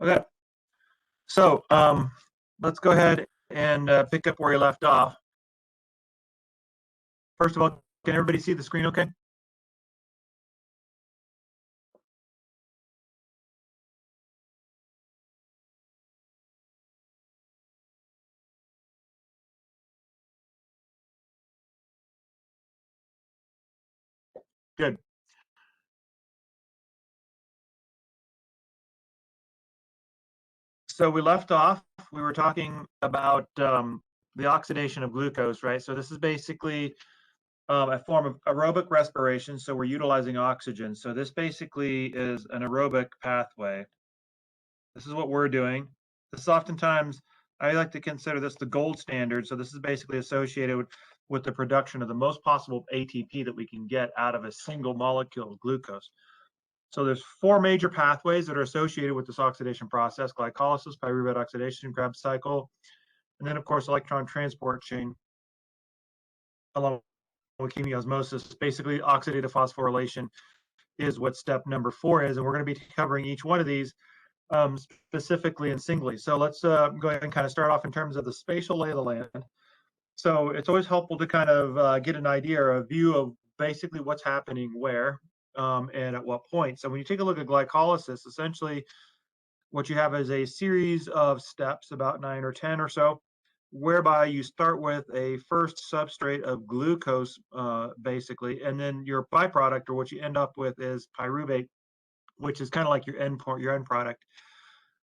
Okay, so let's go ahead and pick up where you left off. First of all, can everybody see the screen okay? Good. So we left off, we were talking about the oxidation of glucose, right? So this is basically a form of aerobic respiration. So we're utilizing oxygen. So this basically is an aerobic pathway. This is what we're doing. This is oftentimes, I like to consider this the gold standard. So this is basically associated with the production of the most possible ATP that we can get out of a single molecule of glucose. So there's four major pathways that are associated with this oxidation process: glycolysis, pyruvate oxidation, Krebs cycle, and then of course electron transport chain along with chemiosmosis. Basically, oxidative phosphorylation is what step number 4 is, and we're going to be covering each one of these specifically and singly. So let's go ahead and kind of start off in terms of the spatial lay of the land. So it's always helpful to kind of get an idea or a view of basically what's happening where and at what point. So when you take a look at glycolysis, essentially what you have is a series of steps, about 9 or 10 or so, whereby you start with a first substrate of glucose, basically, and then your byproduct, or what you end up with, is pyruvate, which is kind of like your end product.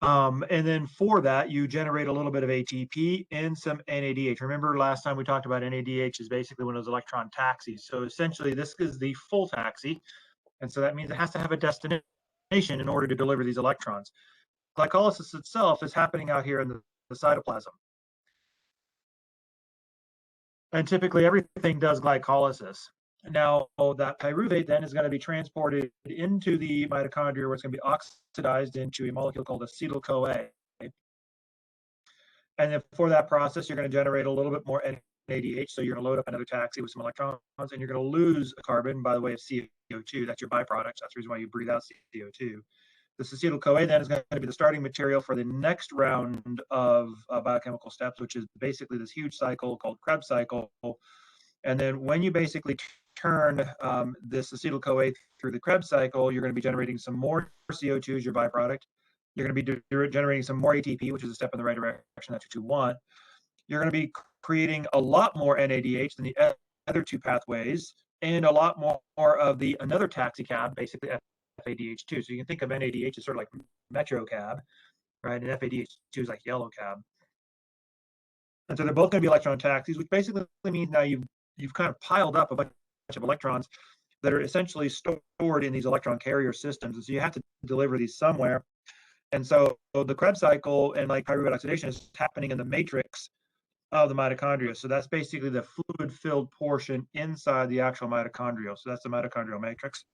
And then for that, you generate a little bit of ATP and some NADH. Remember last time we talked about NADH is basically one of those electron taxis. So essentially, this is the full taxi. And so that means it has to have a destination in order to deliver these electrons. Glycolysis itself is happening out here in the cytoplasm. And typically everything does glycolysis. Now, that pyruvate then is going to be transported into the mitochondria, where it's going to be oxidized into a molecule called acetyl-CoA. And then for that process, you're going to generate a little bit more NADH. So you're going to load up another taxi with some electrons, and you're going to lose a carbon by the way of CO2. That's your byproduct. That's the reason why you breathe out CO2. This acetyl-CoA then is going to be the starting material for the next round of biochemical steps, which is basically this huge cycle called Krebs cycle. And then when you basically turn this acetyl-CoA through the Krebs cycle, you're going to be generating some more CO2 as your byproduct. You're going to be generating some more ATP, which is a step in the right direction. That's what you want. You're going to be creating a lot more NADH than the other two pathways, and a lot more of the another taxi cab, basically FADH2. So you can think of NADH as sort of like metro cab, right? And FADH2 is like yellow cab. And so they're both going to be electron taxis, which basically means now you've kind of piled up a bunch of electrons that are essentially stored in these electron carrier systems. And so you have to deliver these somewhere. And so the Krebs cycle and like pyruvate oxidation is happening in the matrix of the mitochondria. So that's basically the fluid-filled portion inside the actual mitochondria. So that's the mitochondrial matrix.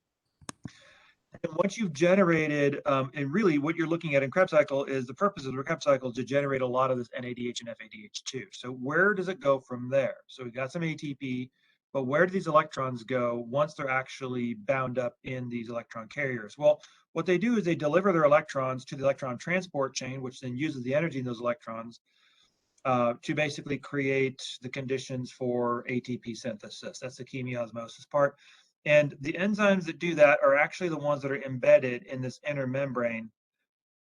And once you've generated, and really what you're looking at in Krebs cycle is the purpose of the Krebs cycle is to generate a lot of this NADH and FADH2. So where does it go from there? So we've got some ATP, but where do these electrons go once they're actually bound up in these electron carriers? Well, what they do is they deliver their electrons to the electron transport chain, which then uses the energy in those electrons to basically create the conditions for ATP synthesis. That's the chemiosmosis part. And the enzymes that do that are actually the ones that are embedded in this inner membrane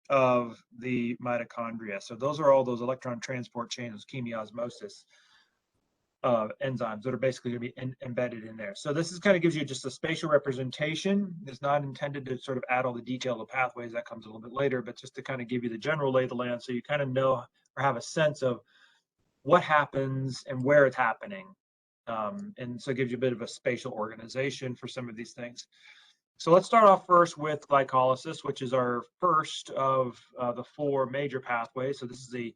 of the mitochondria. So those are all those electron transport chains, chemiosmosis enzymes that are basically going to be embedded in there. So this is kind of gives you just a spatial representation. It's not intended to sort of add all the detail of the pathways. That comes a little bit later, but just to kind of give you the general lay of the land so you kind of know or have a sense of what happens and where it's happening. And so it gives you a bit of a spatial organization for some of these things. So let's start off first with glycolysis, which is our first of the 4 major pathways. So this is a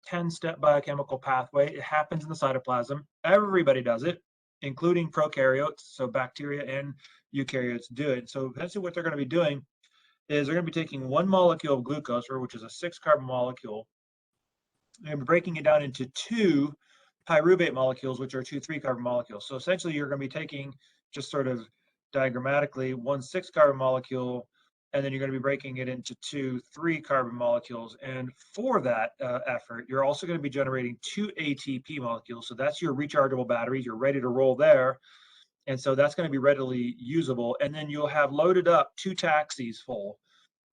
10-step biochemical pathway. It happens in the cytoplasm. Everybody does it, including prokaryotes. So bacteria and eukaryotes do it. So essentially what they're going to be doing is they're going to be taking one molecule of glucose, which is a 6-carbon molecule, and breaking it down into 2 pyruvate molecules, which are 2 3-carbon molecules. So essentially you're going to be taking, just sort of diagrammatically, one 6-carbon molecule and then you're going to be breaking it into 2-3 carbon molecules. And for that effort, you're also going to be generating 2 ATP molecules. So that's your rechargeable batteries. You're ready to roll there. And so that's going to be readily usable. And then you'll have loaded up 2 taxis full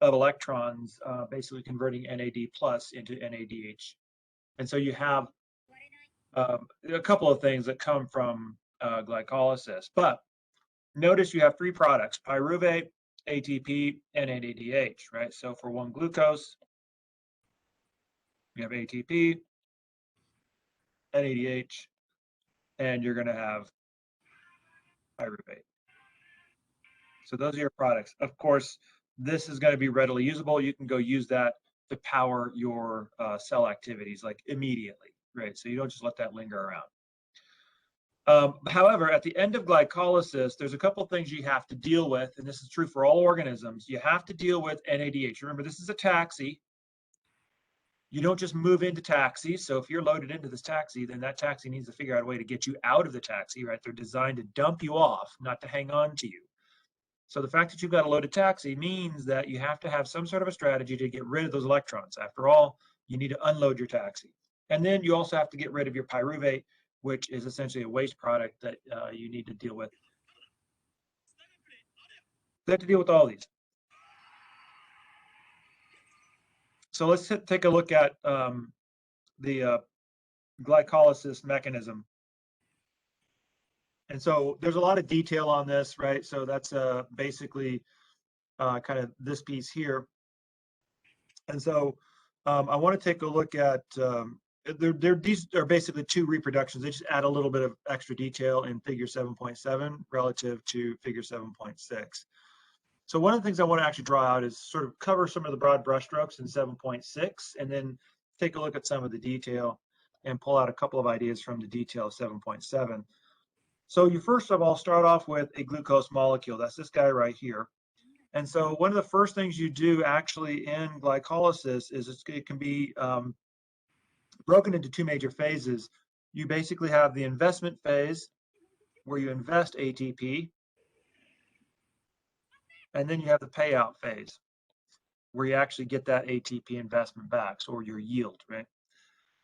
of electrons, basically converting NAD plus into NADH. And so you have a couple of things that come from glycolysis. But notice you have 3 products: pyruvate, ATP, and NADH, right? So for 1 glucose, you have ATP, NADH, and you're going to have pyruvate. So those are your products. Of course, this is going to be readily usable. You can go use that to power your cell activities like immediately, right? So you don't just let that linger around. However, at the end of glycolysis, there's a couple of things you have to deal with, and this is true for all organisms. You have to deal with NADH. Remember, this is a taxi. You don't just move into taxi. So if you're loaded into this taxi, then that taxi needs to figure out a way to get you out of the taxi, right? They're designed to dump you off, not to hang on to you. So the fact that you've got a loaded taxi means that you have to have some sort of a strategy to get rid of those electrons. After all, you need to unload your taxi. And then you also have to get rid of your pyruvate, which is essentially a waste product that you need to deal with. They have to deal with all these. So let's take a look at the glycolysis mechanism. And so there's a lot of detail on this, right? So that's basically kind of this piece here. And so I want to take a look at, these are basically 2 reproductions. They just add a little bit of extra detail in figure 7.7 relative to figure 7.6. So one of the things I want to actually draw out is sort of cover some of the broad brushstrokes in 7.6, and then take a look at some of the detail and pull out a couple of ideas from the detail of 7.7. So you first of all start off with a glucose molecule. That's this guy right here. And so one of the first things you do actually in glycolysis is it can be broken into 2 major phases. You basically have the investment phase where you invest ATP, and then you have the payout phase where you actually get that ATP investment back, so your yield, right?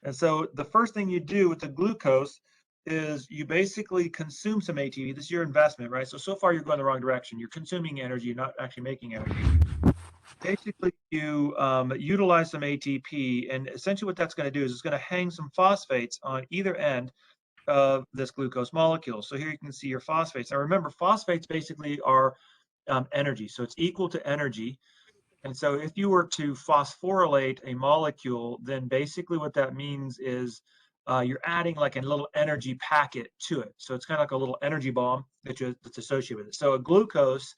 And so the first thing you do with the glucose is you basically consume some ATP. This is your investment, right? So far you're going the wrong direction. You're consuming energy, you're not actually making energy. Basically, you utilize some ATP, and essentially what that's going to do is it's going to hang some phosphates on either end of this glucose molecule. So here you can see your phosphates. Now remember, phosphates basically are energy, so it's equal to energy. And so if you were to phosphorylate a molecule, then basically what that means is you're adding like a little energy packet to it. So it's kind of like a little energy bomb that's associated with it. So a glucose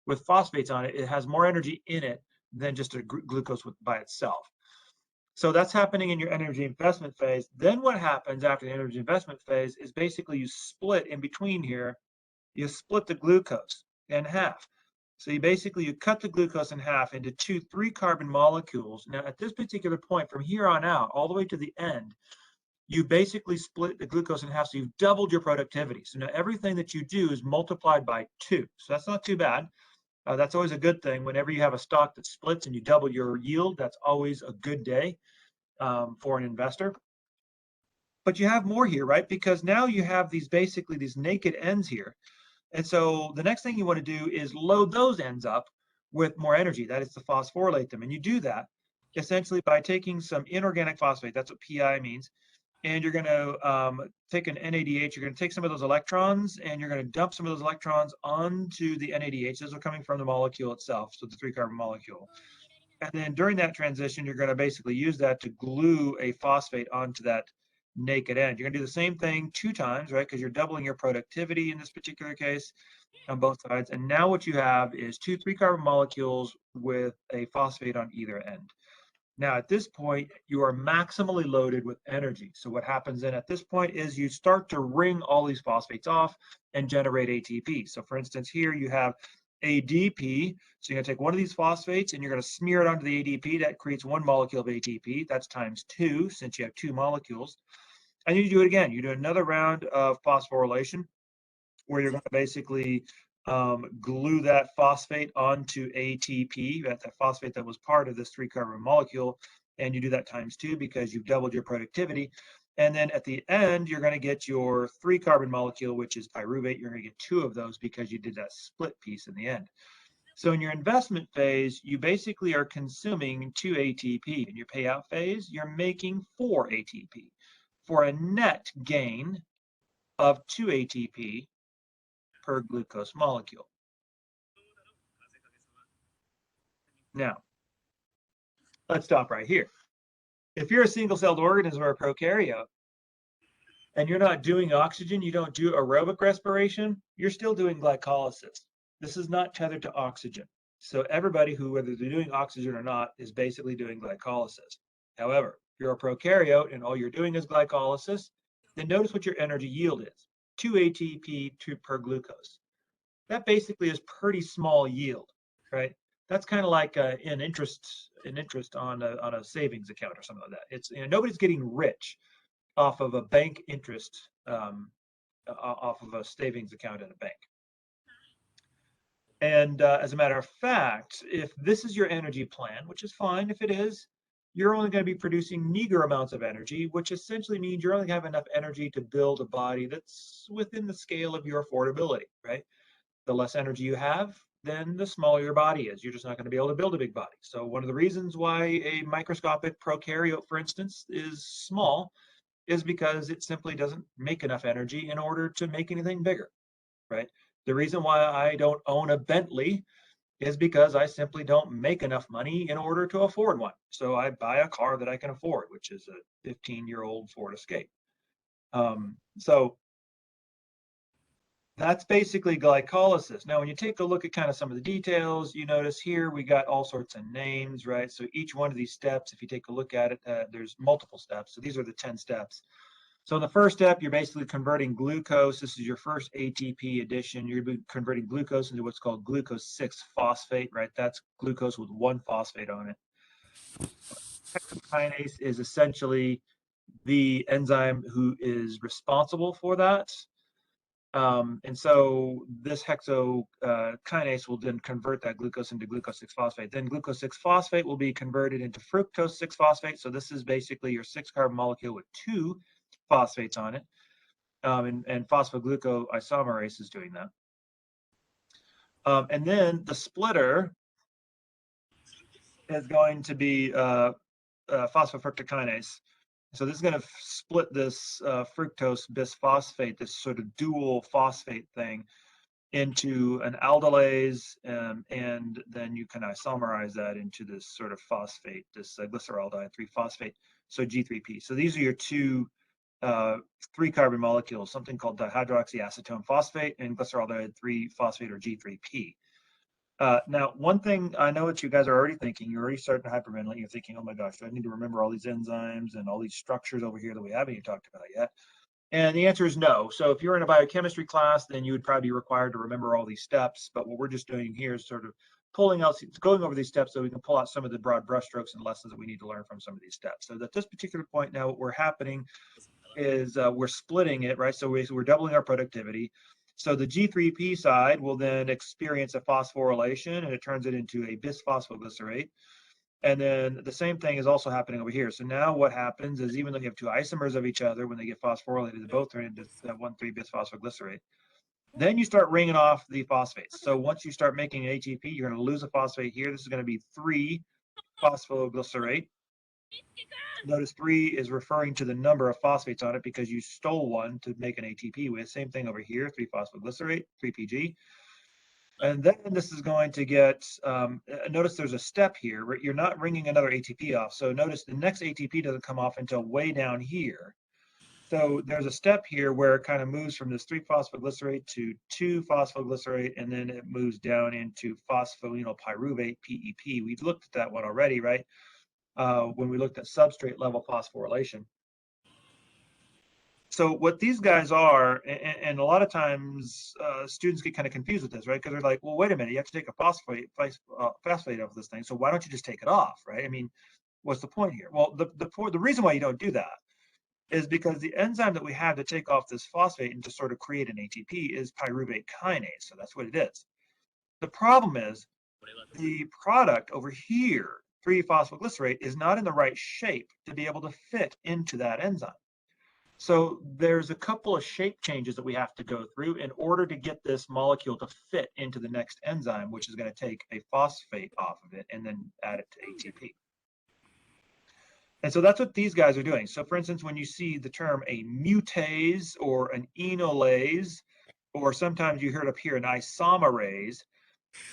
with phosphates on it, it has more energy in it than just a glucose by itself. So that's happening in your energy investment phase. Then what happens after the energy investment phase is basically you split in between here, you split the glucose in half. So you cut the glucose in half into 2 3-carbon molecules. Now at this particular point, from here on out, all the way to the end, you basically split the glucose in half, so you've doubled your productivity. So now everything that you do is multiplied by 2. So that's not too bad. That's always a good thing. Whenever you have a stock that splits and you double your yield, that's always a good day for an investor. But you have more here, right? Because now you have basically these naked ends here. And so the next thing you want to do is load those ends up with more energy. That is to phosphorylate them. And you do that essentially by taking some inorganic phosphate. That's what PI means. And you're going to take an NADH. You're going to take some of those electrons, and you're going to dump some of those electrons onto the NADH. Those are coming from the molecule itself, so the 3-carbon molecule. And then during that transition, you're going to basically use that to glue a phosphate onto that naked end. You're going to do the same thing 2 times, right? Because you're doubling your productivity in this particular case on both sides. And now what you have is 2 3-carbon molecules with a phosphate on either end. Now, at this point, you are maximally loaded with energy. So what happens then at this point is you start to ring all these phosphates off and generate ATP. So for instance, here you have ADP. So you're going to take one of these phosphates and you're going to smear it onto the ADP. That creates 1 molecule of ATP. That's times 2, since you have 2 molecules. And you do it again. You do another round of phosphorylation where you're going to basically glue that phosphate onto ATP, that phosphate that was part of this 3-carbon molecule, and you do that times 2 because you've doubled your productivity. And then at the end, you're going to get your 3-carbon molecule, which is pyruvate. You're going to get 2 of those because you did that split piece in the end. So in your investment phase, you basically are consuming 2 ATP. In your payout phase, you're making 4 ATP for a net gain of 2 ATP per glucose molecule. Now, let's stop right here. If you're a single-celled organism or a prokaryote, and you're not doing oxygen, you don't do aerobic respiration, you're still doing glycolysis. This is not tethered to oxygen. So everybody who, whether they're doing oxygen or not, is basically doing glycolysis. However, if you're a prokaryote and all you're doing is glycolysis, then notice what your energy yield is, 2 ATP per glucose. That basically is pretty small yield, right? That's kind of like an interest on a savings account or something like that. It's, you know, nobody's getting rich off of a bank interest, off of a savings account at a bank. And as a matter of fact, if this is your energy plan, which is fine if it is, you're only going to be producing meager amounts of energy, which essentially means you're only going to have enough energy to build a body that's within the scale of your affordability, right? The less energy you have, then the smaller your body is. You're just not going to be able to build a big body. So one of the reasons why a microscopic prokaryote, for instance, is small is because it simply doesn't make enough energy in order to make anything bigger, right? The reason why I don't own a Bentley is because I simply don't make enough money in order to afford one. So I buy a car that I can afford, which is a 15-year-old Ford Escape. So that's basically glycolysis. Now, when you take a look at kind of some of the details, you notice here we got all sorts of names, right? So each one of these steps, if you take a look at it, there's multiple steps. So these are the 10 steps. So in the first step, you're basically converting glucose. This is your first ATP addition. You're converting glucose into what's called glucose 6-phosphate, right? That's glucose with 1 phosphate on it. Hexokinase is essentially the enzyme who is responsible for that. And so this hexokinase will then convert that glucose into glucose 6-phosphate. Then glucose 6-phosphate will be converted into fructose 6-phosphate. So this is basically your 6-carbon molecule with 2 phosphates on it. And phosphoglucoisomerase is doing that. And then the splitter is going to be phosphofructokinase. So this is going to split this fructose bisphosphate, this sort of dual phosphate thing, into an aldolase, and then you can isomerize that into this sort of phosphate, this glyceraldehyde 3-phosphate, so G3P. So these are your two 3-carbon molecules, something called dihydroxyacetone phosphate and glyceraldehyde 3-phosphate, or G3P. Now, one thing I know that you guys are already thinking, you're already starting to hyperventilate. You're thinking, oh my gosh, do I need to remember all these enzymes and all these structures over here that we haven't even talked about yet? And the answer is no. So if you're in a biochemistry class, then you would probably be required to remember all these steps. But what we're just doing here is sort of going over these steps so we can pull out some of the broad brushstrokes and lessons that we need to learn from some of these steps. So at this particular point now, what we're happening is we're splitting it, right? So we're doubling our productivity. So the G3P side will then experience a phosphorylation, and it turns it into a bisphosphoglycerate. And then the same thing is also happening over here. So now what happens is, even though you have two isomers of each other, when they get phosphorylated, they both turn into 1,3-bisphosphoglycerate. Then you start ringing off the phosphates. So once you start making ATP, you're going to lose a phosphate here. This is going to be 3-phosphoglycerate. Notice 3 is referring to the number of phosphates on it because you stole one to make an ATP with. Same thing over here, 3-phosphoglycerate, 3PG. And then this is going to get, notice there's a step here where you're not ringing another ATP off. So notice the next ATP doesn't come off until way down here. So there's a step here where it kind of moves from this 3-phosphoglycerate to 2-phosphoglycerate, and then it moves down into phosphoenol pyruvate, PEP. We looked at that one already, right? When we looked at substrate level phosphorylation. So what these guys are, and a lot of times students get kind of confused with this, right? Because they're like, well, wait a minute, you have to take a phosphate off this thing. So why don't you just take it off, right? I mean, what's the point here? Well, the reason why you don't do that is because the enzyme that we have to take off this phosphate and to sort of create an ATP is pyruvate kinase. So that's what it is. The problem is the product over here, 3-phosphoglycerate, is not in the right shape to be able to fit into that enzyme. So there's a couple of shape changes that we have to go through in order to get this molecule to fit into the next enzyme, which is going to take a phosphate off of it and then add it to ATP. And so that's what these guys are doing. So for instance, when you see the term a mutase or an enolase, or sometimes you hear it up here, an isomerase,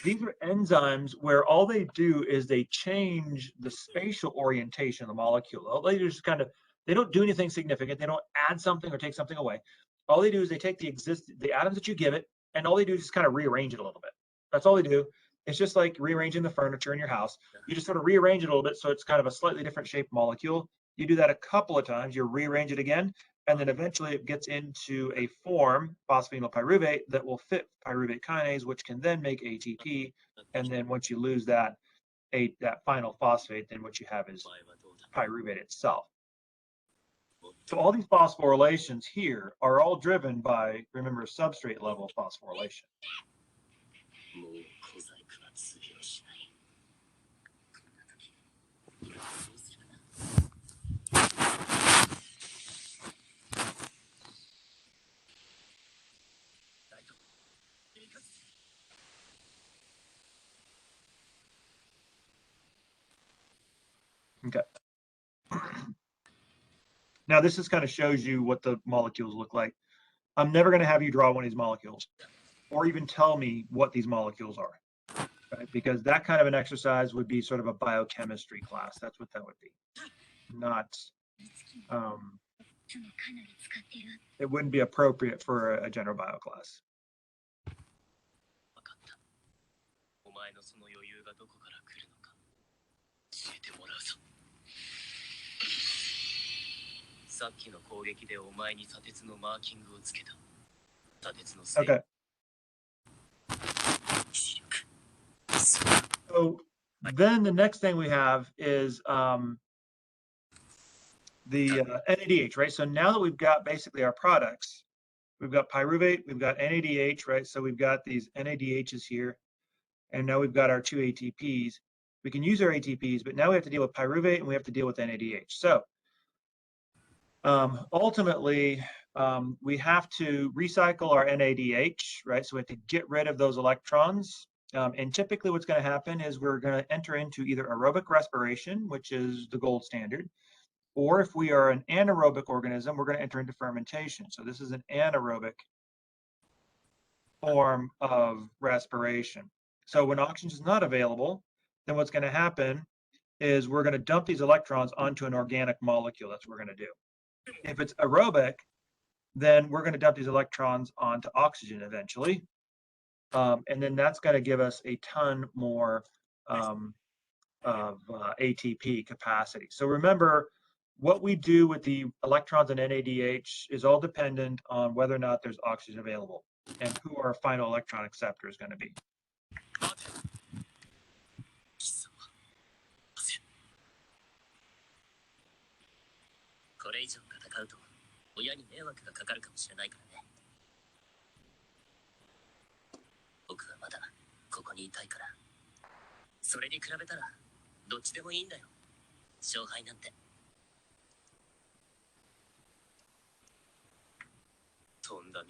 these are enzymes where all they do is they change the spatial orientation of the molecule. All they do is kind of, they don't do anything significant. They don't add something or take something away. All they do is they take the atoms that you give it, and all they do is just kind of rearrange it a little bit. That's all they do. It's just like rearranging the furniture in your house. You just sort of rearrange it a little bit so it's kind of a slightly different shaped molecule. You do that a couple of times, you rearrange it again, and then eventually it gets into a form, phosphatidylpyruvate, that will fit pyruvate kinase, which can then make ATP. And then once you lose that final phosphate, then what you have is pyruvate itself. So all these phosphorylations here are all driven by, remember, substrate level phosphorylation. Okay. Now this just kind of shows you what the molecules look like. I'm never going to have you draw one of these molecules or even tell me what these molecules are, right? Because that kind of an exercise would be sort of a biochemistry class. That's what that would be. Not, it wouldn't be appropriate for a general bio class. Okay. So then the next thing we have is the NADH, right? So now that we've got basically our products, we've got pyruvate, we've got NADH, right? So we've got these NADHs here, and now we've got our 2 ATPs. We can use our ATPs, but now we have to deal with pyruvate and we have to deal with NADH. So ultimately, we have to recycle our NADH, right? So we have to get rid of those electrons. And typically what's going to happen is we're going to enter into either aerobic respiration, which is the gold standard, or if we are an anaerobic organism, we're going to enter into fermentation. So this is an anaerobic form of respiration. So when oxygen is not available, then what's going to happen is we're going to dump these electrons onto an organic molecule. That's what we're going to do. If it's aerobic, then we're going to dump these electrons onto oxygen eventually. And then that's going to give us a ton more of ATP capacity. So remember, what we do with the electrons in NADH is all dependent on whether or not there's oxygen available and who our final electron acceptor is going to be.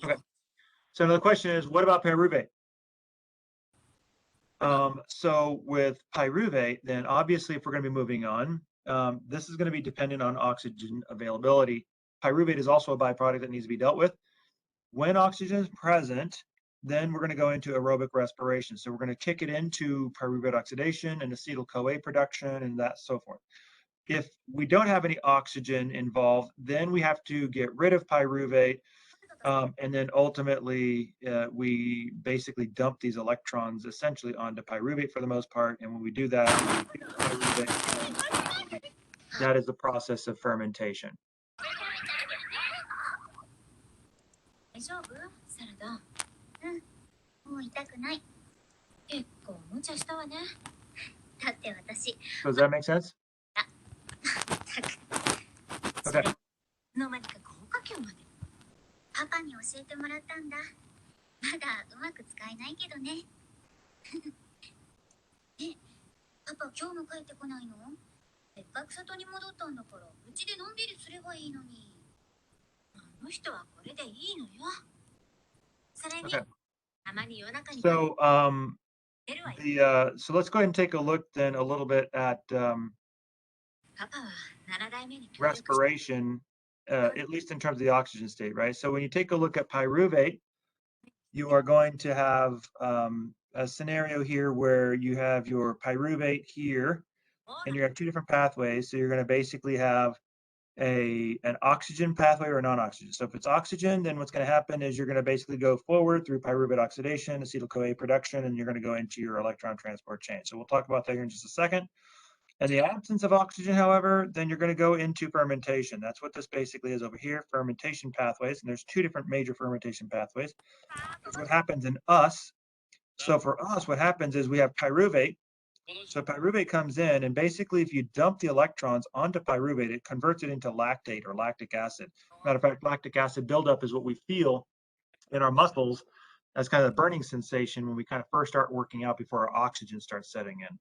Okay. So the question is, what about pyruvate? So with pyruvate, then obviously if we're going to be moving on, this is going to be dependent on oxygen availability. Pyruvate is also a byproduct that needs to be dealt with. When oxygen is present, then we're going to go into aerobic respiration. So we're going to kick it into pyruvate oxidation and acetyl-CoA production and that so forth. If we don't have any oxygen involved, then we have to get rid of pyruvate. And then ultimately, we basically dump these electrons essentially onto pyruvate for the most part. And when we do that, that is the process of fermentation. Does that make sense? Okay. の間にか高架橋まで。パパに教えてもらったんだ。まだうまく使えないけどね。ね、パパ今日も帰ってこないの？せっかく里に戻ったんだから、うちでのんびりすればいいのに。あの人はこれでいいのよ。それに、たまに夜中に。So so let's go ahead and take a look then a little bit at respiration, at least in terms of the oxygen state, right? So when you take a look at pyruvate, you are going to have a scenario here where you have your pyruvate here, and you have two different pathways. So you're going to basically have an oxygen pathway or a non-oxygen. So if it's oxygen, then what's going to happen is you're going to basically go forward through pyruvate oxidation, acetyl-CoA production, and you're going to go into your electron transport chain. So we'll talk about that here in just a second. In the absence of oxygen, however, then you're going to go into fermentation. That's what this basically is over here, fermentation pathways. And there's two different major fermentation pathways. Here's what happens in us. So for us, what happens is we have pyruvate. So pyruvate comes in, and basically if you dump the electrons onto pyruvate, it converts it into lactate or lactic acid. Matter of fact, lactic acid buildup is what we feel in our muscles as kind of the burning sensation when we kind of first start working out before our oxygen starts setting in.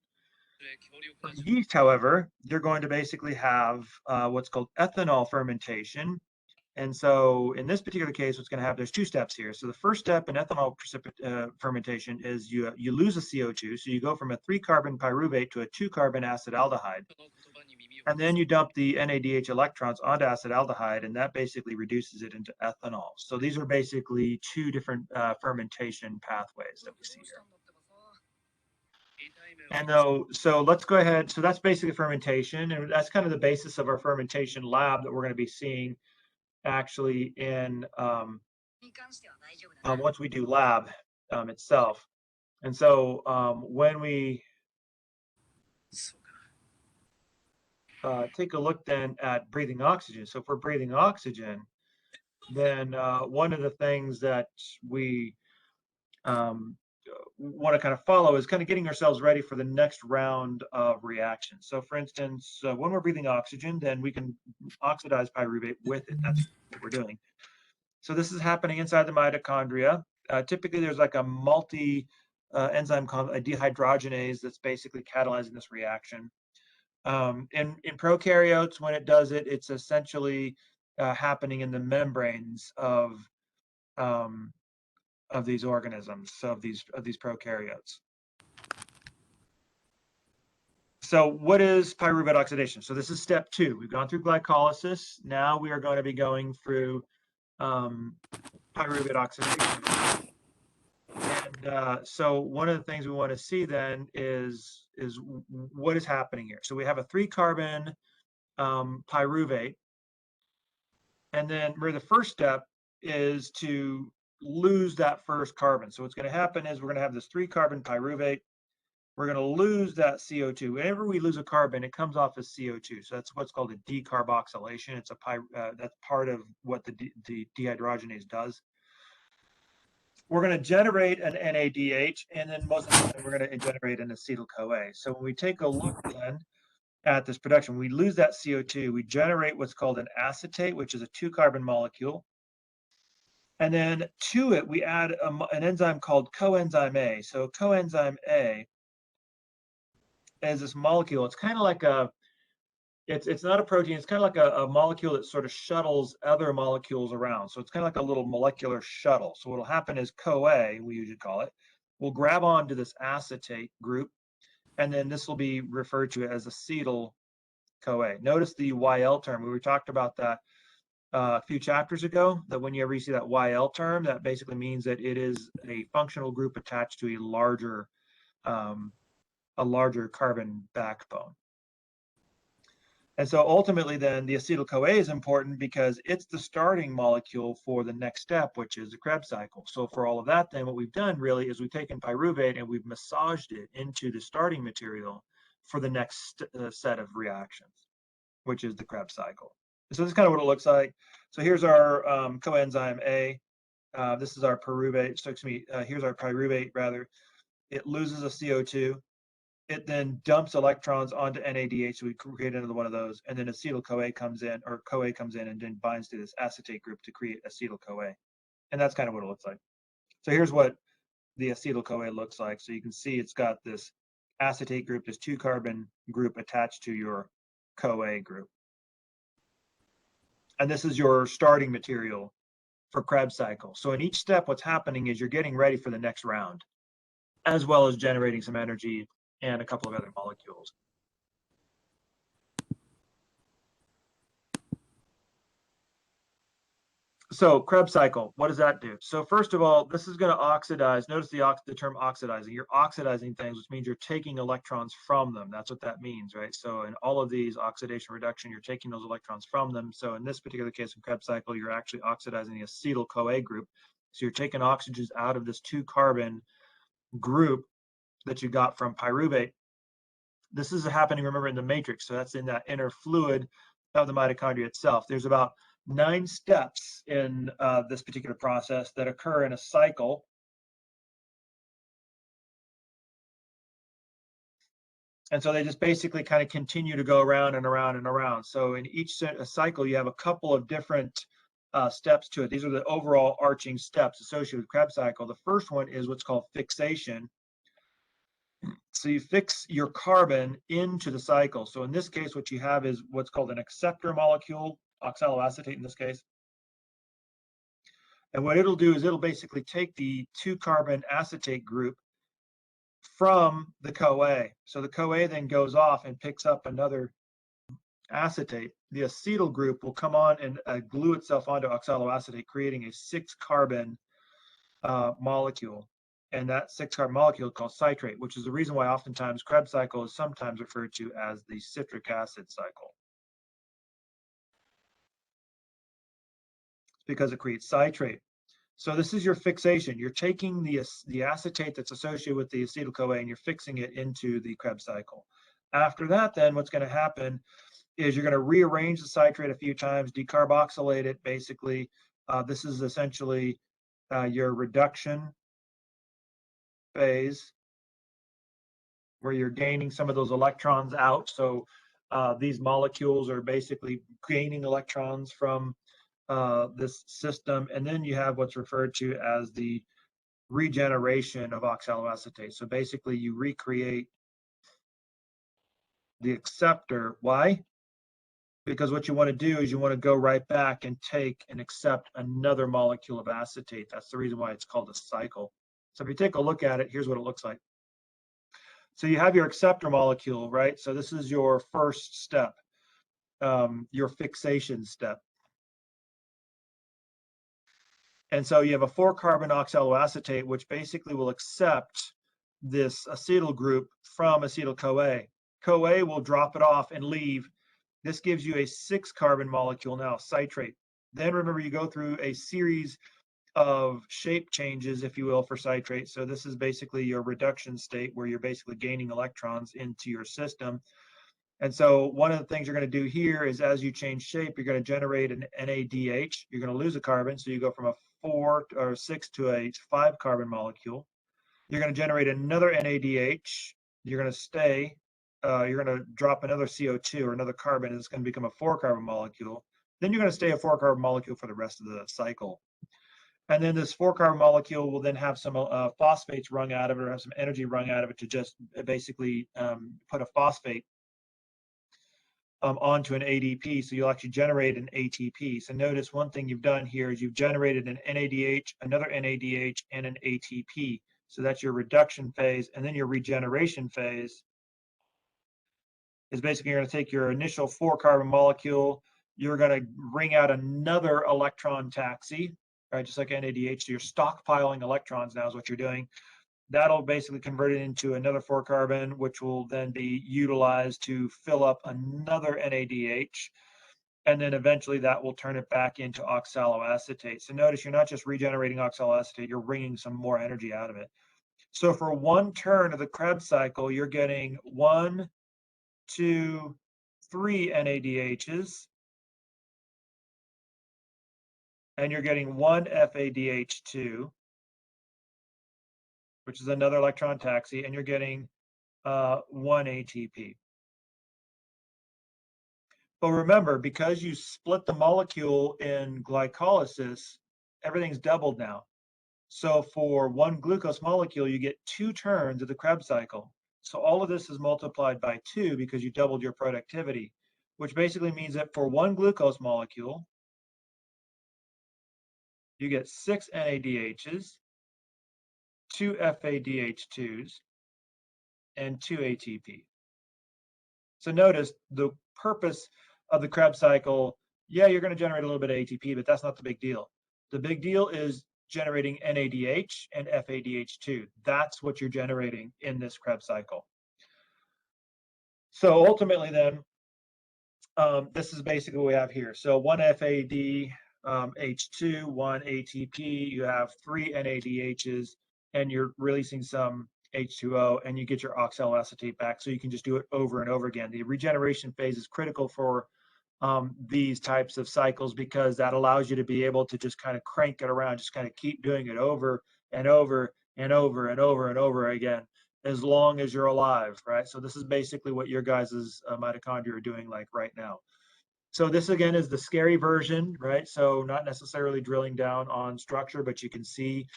For yeast, however, you're going to basically have what's called ethanol fermentation. And so in this particular case, what's going to happen, there's two steps here. So the first step in ethanol fermentation is you lose a CO2. So you go from a 3-carbon pyruvate to a 2-carbon acetaldehyde. And then you dump the NADH electrons onto acetaldehyde, and that basically reduces it into ethanol. So these are basically two different fermentation pathways that we see here. And so let's go ahead. So that's basically fermentation, and that's kind of the basis of our fermentation lab that we're going to be seeing actually in once we do lab itself. And so when we take a look then at breathing oxygen, so if we're breathing oxygen, then one of the things that we want to kind of follow is kind of getting ourselves ready for the next round of reactions. So for instance, when we're breathing oxygen, then we can oxidize pyruvate with it. That's what we're doing. So this is happening inside the mitochondria. Typically there's like a multi enzyme called a dehydrogenase that's basically catalyzing this reaction. In prokaryotes, when it does it, it's essentially happening in the membranes of these organisms, of these prokaryotes. So what is pyruvate oxidation? So this is step 2. We've gone through glycolysis. Now we are going to be going through pyruvate oxidation. And so one of the things we want to see then is what is happening here. So we have a 3-carbon pyruvate, and then the first step is to lose that first carbon. So what's going to happen is we're going to have this 3-carbon pyruvate. We're going to lose that CO2. Whenever we lose a carbon, it comes off as CO2. So that's what's called a decarboxylation. It's that's part of what the dehydrogenase does. We're going to generate an NADH, and then most of the time we're going to generate an acetyl-CoA. So when we take a look then at this production, we lose that CO2. We generate what's called an acetate, which is a 2-carbon molecule. And then to it, we add an enzyme called coenzyme A. So coenzyme A is this molecule. It's kind of like it's not a protein. It's kind of like a molecule that sort of shuttles other molecules around. So it's kind of like a little molecular shuttle. So what'll happen is CoA, we usually call it, will grab onto this acetate group, and then this will be referred to as acetyl-CoA. Notice the YL term. We talked about that a few chapters ago, that whenever you see that YL term, that basically means that it is a functional group attached to a larger carbon backbone. And so ultimately then the acetyl-CoA is important because it's the starting molecule for the next step, which is the Krebs cycle. So for all of that, then what we've done really is we've taken pyruvate and we've massaged it into the starting material for the next set of reactions, which is the Krebs cycle. So this is kind of what it looks like. So here's our coenzyme A. This is our pyruvate. So excuse me, here's our pyruvate rather. It loses a CO2. it then dumps electrons onto NADH, so we create another one of those, and then acetyl-CoA comes in, or CoA comes in and then binds to this acetate group to create acetyl-CoA. And that's kind of what it looks like. So here's what the acetyl-CoA looks like. So you can see it's got this acetate group, this 2-carbon group attached to your CoA group. And this is your starting material for Krebs cycle. So in each step, what's happening is you're getting ready for the next round, as well as generating some energy and a couple of other molecules. So Krebs cycle, what does that do? So first of all, this is going to oxidize. Notice the term oxidizing. You're oxidizing things, which means you're taking electrons from them. That's what that means, right? So in all of these, oxidation reduction, you're taking those electrons from them. So in this particular case of Krebs cycle, you're actually oxidizing the acetyl-CoA group. So you're taking oxygens out of this 2-carbon group that you got from pyruvate. This is happening, remember, in the matrix. So that's in that inner fluid of the mitochondria itself. There's about 9 steps in this particular process that occur in a cycle. And so they just basically kind of continue to go around and around and around. So in each cycle, you have a couple of different steps to it. These are the overall arching steps associated with Krebs cycle. The first one is what's called fixation. So you fix your carbon into the cycle. So in this case, what you have is what's called an acceptor molecule, oxaloacetate in this case. And what it'll do is it'll basically take the 2-carbon acetate group from the CoA. So the CoA then goes off and picks up another acetate. The acetyl group will come on and glue itself onto oxaloacetate, creating a 6-carbon molecule. And that 6-carbon molecule is called citrate, which is the reason why oftentimes Krebs cycle is sometimes referred to as the citric acid cycle. It's because it creates citrate. So this is your fixation. You're taking the acetate that's associated with the acetyl-CoA and you're fixing it into the Krebs cycle. After that, then what's going to happen is you're going to rearrange the citrate a few times, decarboxylate it basically. This is essentially your reduction phase where you're gaining some of those electrons out. So these molecules are basically gaining electrons from this system. And then you have what's referred to as the regeneration of oxaloacetate. So basically you recreate the acceptor. Why? Because what you want to do is you want to go right back and take and accept another molecule of acetate. That's the reason why it's called a cycle. So if you take a look at it, here's what it looks like. So you have your acceptor molecule, right? So this is your first step, your fixation step. And so you have a 4-carbon oxaloacetate, which basically will accept this acetyl group from acetyl-CoA. CoA will drop it off and leave. This gives you a 6-carbon molecule now, citrate. Then remember, you go through a series of shape changes, if you will, for citrate. So this is basically your reduction state where you're basically gaining electrons into your system. And so one of the things you're going to do here is as you change shape, you're going to generate an NADH. You're going to lose a carbon. So you go from a 4 or 6 to a 5-carbon molecule. You're going to generate another NADH. You're going to stay. You're going to drop another CO2 or another carbon, and it's going to become a 4-carbon molecule. Then you're going to stay a 4-carbon molecule for the rest of the cycle. And then this 4-carbon molecule will then have some phosphates wrung out of it, or have some energy wrung out of it to just basically put a phosphate onto an ADP. So you'll actually generate an ATP. So notice one thing you've done here is you've generated an NADH, another NADH, and an ATP. So that's your reduction phase. And then your regeneration phase is basically you're going to take your initial 4-carbon molecule, you're going to wring out another electron taxi, right? Just like NADH. So you're stockpiling electrons now is what you're doing. That'll basically convert it into another 4-carbon, which will then be utilized to fill up another NADH. And then eventually that will turn it back into oxaloacetate. So notice you're not just regenerating oxaloacetate, you're wringing some more energy out of it. So for one turn of the Krebs cycle, you're getting 1, 2, 3 NADHs. And you're getting 1 FADH2, which is another electron taxi, and you're getting 1 ATP. But remember, because you split the molecule in glycolysis, everything's doubled now. So for one glucose molecule, you get 2 turns of the Krebs cycle. So all of this is multiplied by 2 because you doubled your productivity, which basically means that for one glucose molecule, you get 6 NADHs, 2 FADH2s, and 2 ATP. So notice the purpose of the Krebs cycle, yeah, you're going to generate a little bit of ATP, but that's not the big deal. The big deal is generating NADH and FADH2. That's what you're generating in this Krebs cycle. So ultimately then, this is basically what we have here. So 1 FADH2, 1 ATP, you have 3 NADHs, and you're releasing some H2O, and you get your oxaloacetate back. So you can just do it over and over again. The regeneration phase is critical for these types of cycles because that allows you to be able to just kind of crank it around, just kind of keep doing it over and over and over and over and over again, as long as you're alive, right? So this is basically what your guys' mitochondria are doing like right now. So this again is the scary version, right? So not necessarily drilling down on structure, but you can see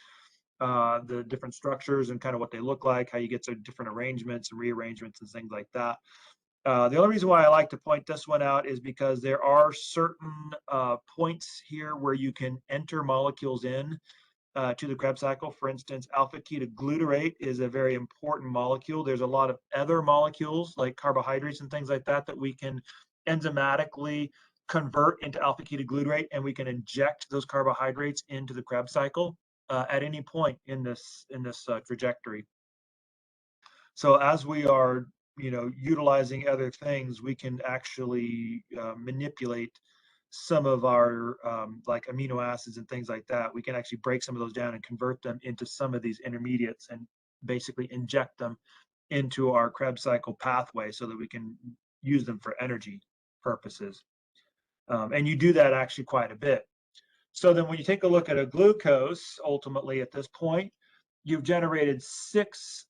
the different structures and kind of what they look like, how you get to different arrangements and rearrangements and things like that. The only reason why I like to point this one out is because there are certain points here where you can enter molecules in to the Krebs cycle. For instance, alpha-ketoglutarate is a very important molecule. There's a lot of other molecules like carbohydrates and things like that that we can enzymatically convert into alpha-ketoglutarate, and we can inject those carbohydrates into the Krebs cycle at any point in this trajectory. So as we are utilizing other things, we can actually manipulate some of our like amino acids and things like that. We can actually break some of those down and convert them into some of these intermediates and basically inject them into our Krebs cycle pathway so that we can use them for energy purposes. And you do that actually quite a bit. So then when you take a look at a glucose, ultimately at this point, you've generated 6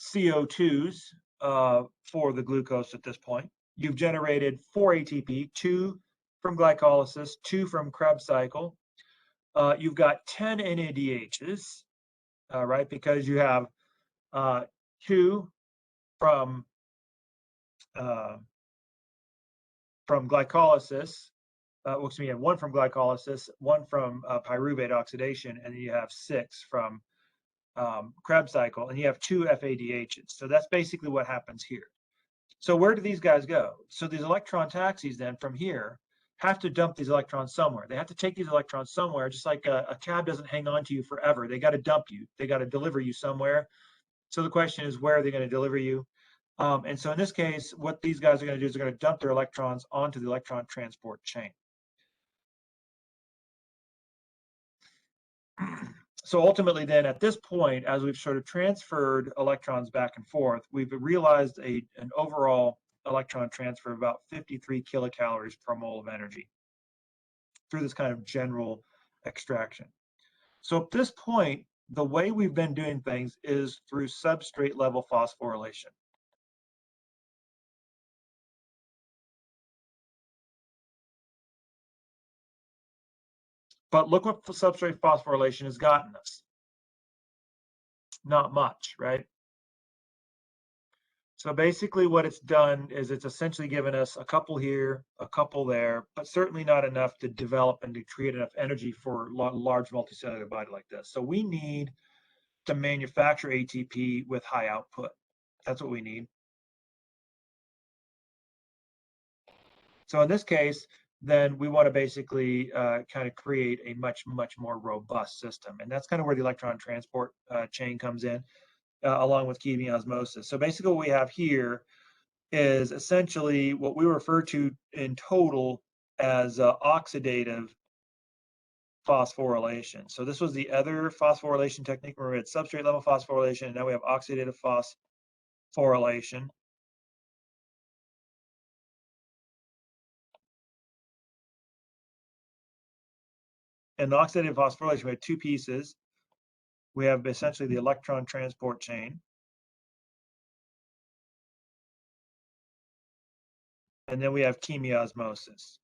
CO2s for the glucose at this point. You've generated 4 ATP, 2 from glycolysis, 2 from Krebs cycle. You've got 10 NADHs, right? Because you have 2 from glycolysis. Excuse me, 1 from glycolysis, 1 from pyruvate oxidation, and then you have 6 from Krebs cycle, and you have 2 FADHs. So that's basically what happens here. So where do these guys go? So these electron taxis then from here have to dump these electrons somewhere. They have to take these electrons somewhere, just like a cab doesn't hang on to you forever. They got to dump you. They got to deliver you somewhere. So the question is, where are they going to deliver you? And so in this case, what these guys are going to do is they're going to dump their electrons onto the electron transport chain. So ultimately then at this point, as we've sort of transferred electrons back and forth, we've realized an overall electron transfer of about 53 kilocalories per mole of energy through this kind of general extraction. So at this point, the way we've been doing things is through substrate level phosphorylation. But look what substrate phosphorylation has gotten us. Not much, right? So basically what it's done is it's essentially given us a couple here, a couple there, but certainly not enough to develop and to create enough energy for a large multicellular body like this. So we need to manufacture ATP with high output. That's what we need. So in this case, then we want to basically kind of create a much more robust system. And that's kind of where the electron transport chain comes in, along with chemiosmosis. So basically what we have here is essentially what we refer to in total as oxidative phosphorylation. So this was the other phosphorylation technique where we had substrate level phosphorylation, and now we have oxidative phosphorylation. And the oxidative phosphorylation, we have 2 pieces. We have essentially the electron transport chain, and then we have chemiosmosis.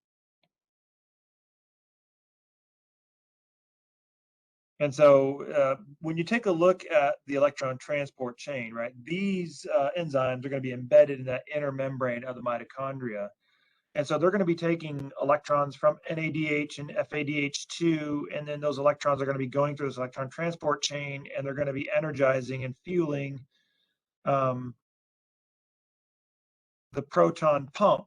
And so when you take a look at the electron transport chain, right, these enzymes are going to be embedded in that inner membrane of the mitochondria. And so they're going to be taking electrons from NADH and FADH2, and then those electrons are going to be going through this electron transport chain, and they're going to be energizing and fueling the proton pump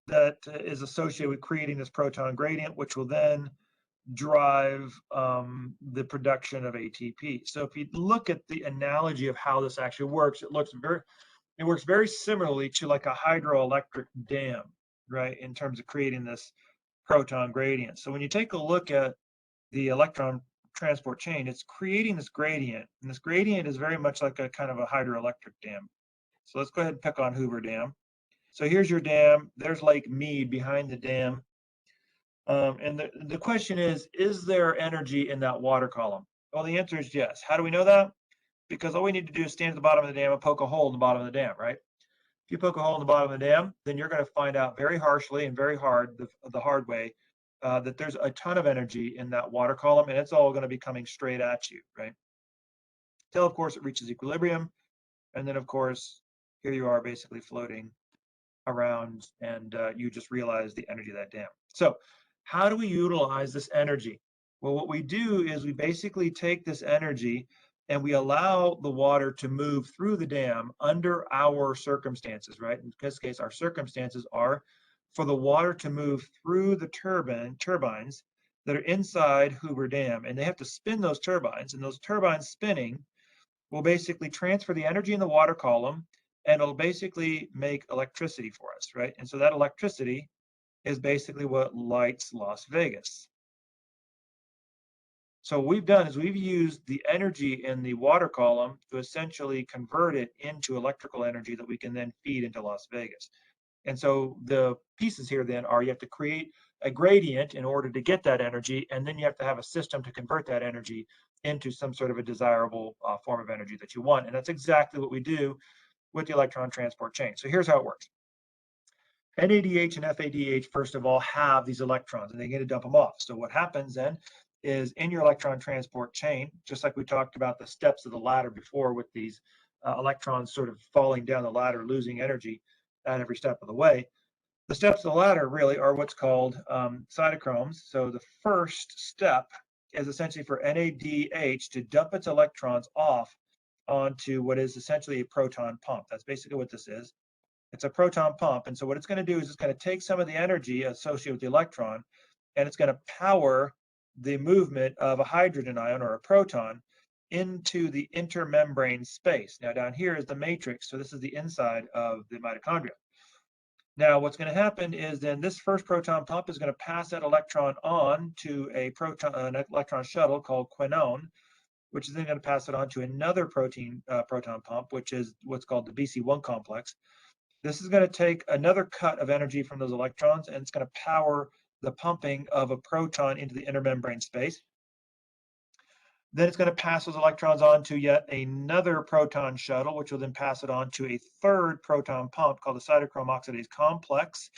that is associated with creating this proton gradient, which will then drive the production of ATP. So if you look at the analogy of how this actually works, it works very similarly to like a hydroelectric dam, right, in terms of creating this proton gradient. So when you take a look at the electron transport chain, it's creating this gradient, and this gradient is very much like a kind of a hydroelectric dam. So let's go ahead and pick on Hoover Dam. So here's your dam. There's Lake Mead behind the dam. And the question is there energy in that water column? Well, the answer is yes. How do we know that? Because all we need to do is stand at the bottom of the dam and poke a hole in the bottom of the dam, right? If you poke a hole in the bottom of the dam, then you're going to find out very harshly and very hard, the hard way, that there's a ton of energy in that water column, and it's all going to be coming straight at you, right? Till, of course, it reaches equilibrium. And then, of course, here you are basically floating around, and you just realize the energy of that dam. So how do we utilize this energy? Well, what we do is we basically take this energy and we allow the water to move through the dam under our circumstances, right? In this case, our circumstances are for the water to move through the turbines that are inside Hoover Dam, and they have to spin those turbines, and those turbines spinning will basically transfer the energy in the water column, and it'll basically make electricity for us, right? And so that electricity is basically what lights Las Vegas. So what we've done is we've used the energy in the water column to essentially convert it into electrical energy that we can then feed into Las Vegas. And so the pieces here then are you have to create a gradient in order to get that energy, and then you have to have a system to convert that energy into some sort of a desirable form of energy that you want. And that's exactly what we do with the electron transport chain. So here's how it works. NADH and FADH, first of all, have these electrons, and they get to dump them off. So what happens then is in your electron transport chain, just like we talked about the steps of the ladder before with these electrons sort of falling down the ladder, losing energy at every step of the way, the steps of the ladder really are what's called cytochromes. So the first step is essentially for NADH to dump its electrons off onto what is essentially a proton pump. That's basically what this is. It's a proton pump. And so what it's going to do is it's going to take some of the energy associated with the electron, and it's going to power the movement of a hydrogen ion or a proton into the intermembrane space. Now down here is the matrix. So this is the inside of the mitochondria. Now what's going to happen is then this first proton pump is going to pass that electron on to an electron shuttle called quinone, which is then going to pass it on to another proton pump, which is what's called the BC1 complex. This is going to take another cut of energy from those electrons, and it's going to power the pumping of a proton into the intermembrane space. Then it's going to pass those electrons on to yet another proton shuttle, which will then pass it on to a third proton pump called the cytochrome oxidase complex,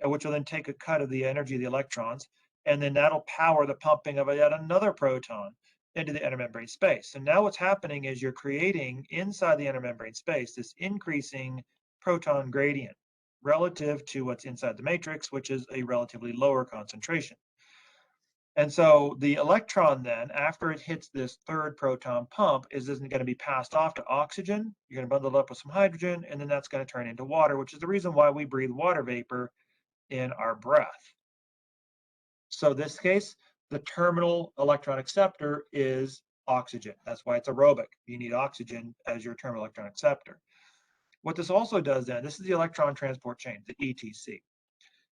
which will then take a cut of the energy of the electrons, and then that'll power the pumping of yet another proton into the intermembrane space. So now what's happening is you're creating inside the intermembrane space this increasing proton gradient relative to what's inside the matrix, which is a relatively lower concentration. And so the electron then, after it hits this third proton pump, is going to be passed off to oxygen. You're going to bundle it up with some hydrogen, and then that's going to turn into water, which is the reason why we breathe water vapor in our breath. So in this case, the terminal electron acceptor is oxygen. That's why it's aerobic. You need oxygen as your terminal electron acceptor. What this also does then, this is the electron transport chain, the ETC.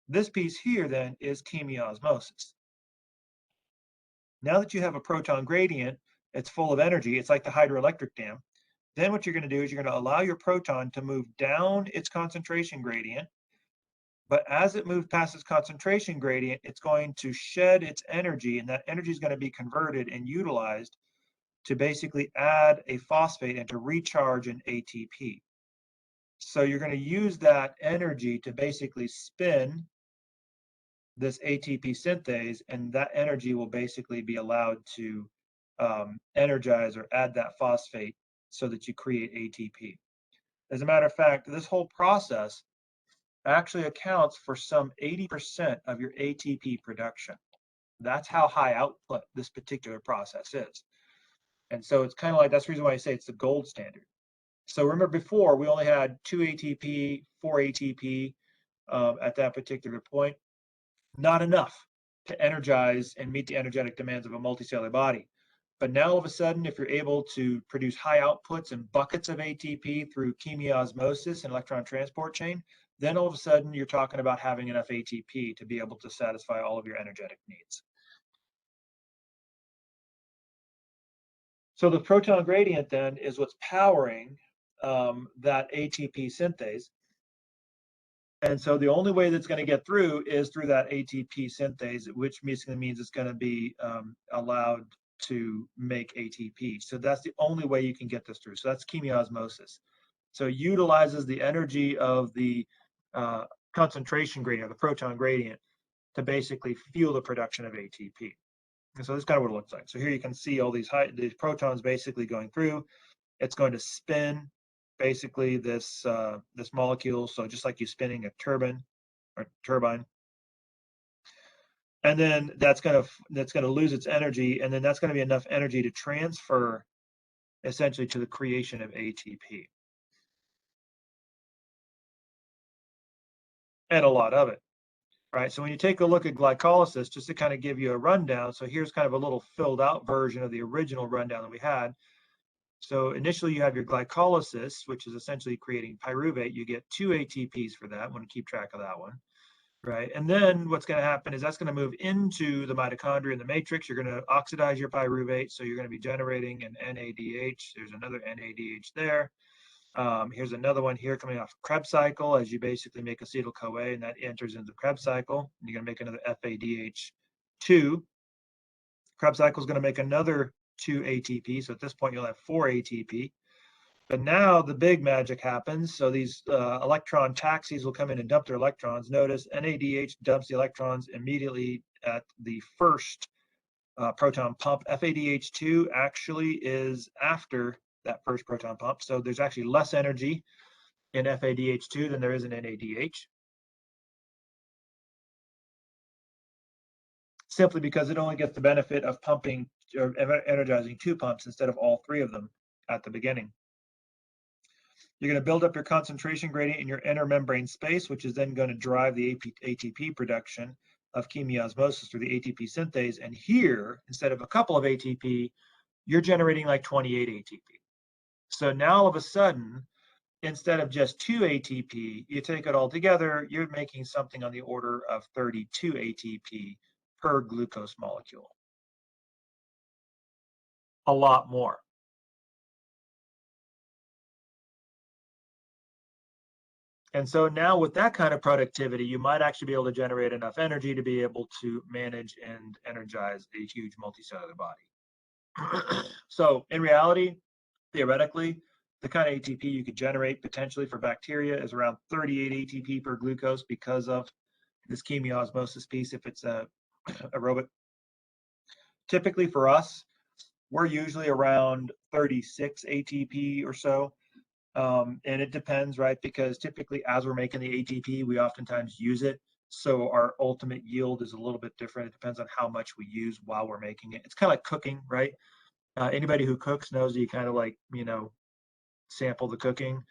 This piece here then is chemiosmosis. Now that you have a proton gradient, it's full of energy, it's like the hydroelectric dam, then what you're going to do is you're going to allow your proton to move down its concentration gradient, but as it moves past its concentration gradient, it's going to shed its energy, and that energy is going to be converted and utilized to basically add a phosphate and to recharge an ATP. So you're going to use that energy to basically spin this ATP synthase, and that energy will basically be allowed to energize or add that phosphate so that you create ATP. As a matter of fact, this whole process actually accounts for some 80% of your ATP production. That's how high output this particular process is. And so it's kind of like, that's the reason why I say it's the gold standard. So remember before, we only had 2 ATP, 4 ATP at that particular point. Not enough to energize and meet the energetic demands of a multicellular body. But now all of a sudden, if you're able to produce high outputs and buckets of ATP through chemiosmosis and electron transport chain, then all of a sudden you're talking about having enough ATP to be able to satisfy all of your energetic needs. So the proton gradient then is what's powering that ATP synthase. And so the only way that's going to get through is through that ATP synthase, which basically means it's going to be allowed to make ATP. So that's the only way you can get this through. So that's chemiosmosis. So it utilizes the energy of the concentration gradient, or the proton gradient, to basically fuel the production of ATP. And so this is kind of what it looks like. So here you can see all these protons basically going through. It's going to spin basically this this molecule. So just like you spinning a turbine, and then that's going to lose its energy, and then that's going to be enough energy to transfer essentially to the creation of ATP, and a lot of it. Right. So when you take a look at glycolysis, just to kind of give you a rundown, so here's kind of a little filled out version of the original rundown that we had. So initially you have your glycolysis, which is essentially creating pyruvate. You get 2 ATPs for that. I want to keep track of that one, right? And then what's going to happen is that's going to move into the mitochondria and the matrix. You're going to oxidize your pyruvate, so you're going to be generating an NADH. There's another NADH there. Here's another one here coming off Krebs cycle, as you basically make acetyl-CoA, and that enters into the Krebs cycle. And you're going to make another FADH2. Krebs cycle is going to make another 2 ATP. So at this point, you'll have 4 ATP. But now the big magic happens. So these electron taxis will come in and dump their electrons. Notice NADH dumps the electrons immediately at the first proton pump. FADH2 actually is after that first proton pump. So there's actually less energy in FADH2 than there is in NADH. Simply because it only gets the benefit of pumping or energizing 2 pumps instead of all 3 of them at the beginning. You're going to build up your concentration gradient in your inner membrane space, which is then going to drive the ATP production of chemiosmosis through the ATP synthase. And here, instead of a couple of ATP, you're generating like 28 ATP. So now all of a sudden, instead of just 2 ATP, you take it all together, you're making something on the order of 32 ATP per glucose molecule. A lot more. And so now with that kind of productivity, you might actually be able to generate enough energy to be able to manage and energize a huge multicellular body. So in reality, theoretically, the kind of ATP you could generate potentially for bacteria is around 38 ATP per glucose because of this chemiosmosis piece if it's aerobic. Typically for us, we're usually around 36 ATP or so. And it depends, right? Because typically as we're making the ATP, we oftentimes use it. So our ultimate yield is a little bit different. It depends on how much we use while we're making it. It's kind of like cooking, right? Anybody who cooks knows that you kind of like, sample the cooking,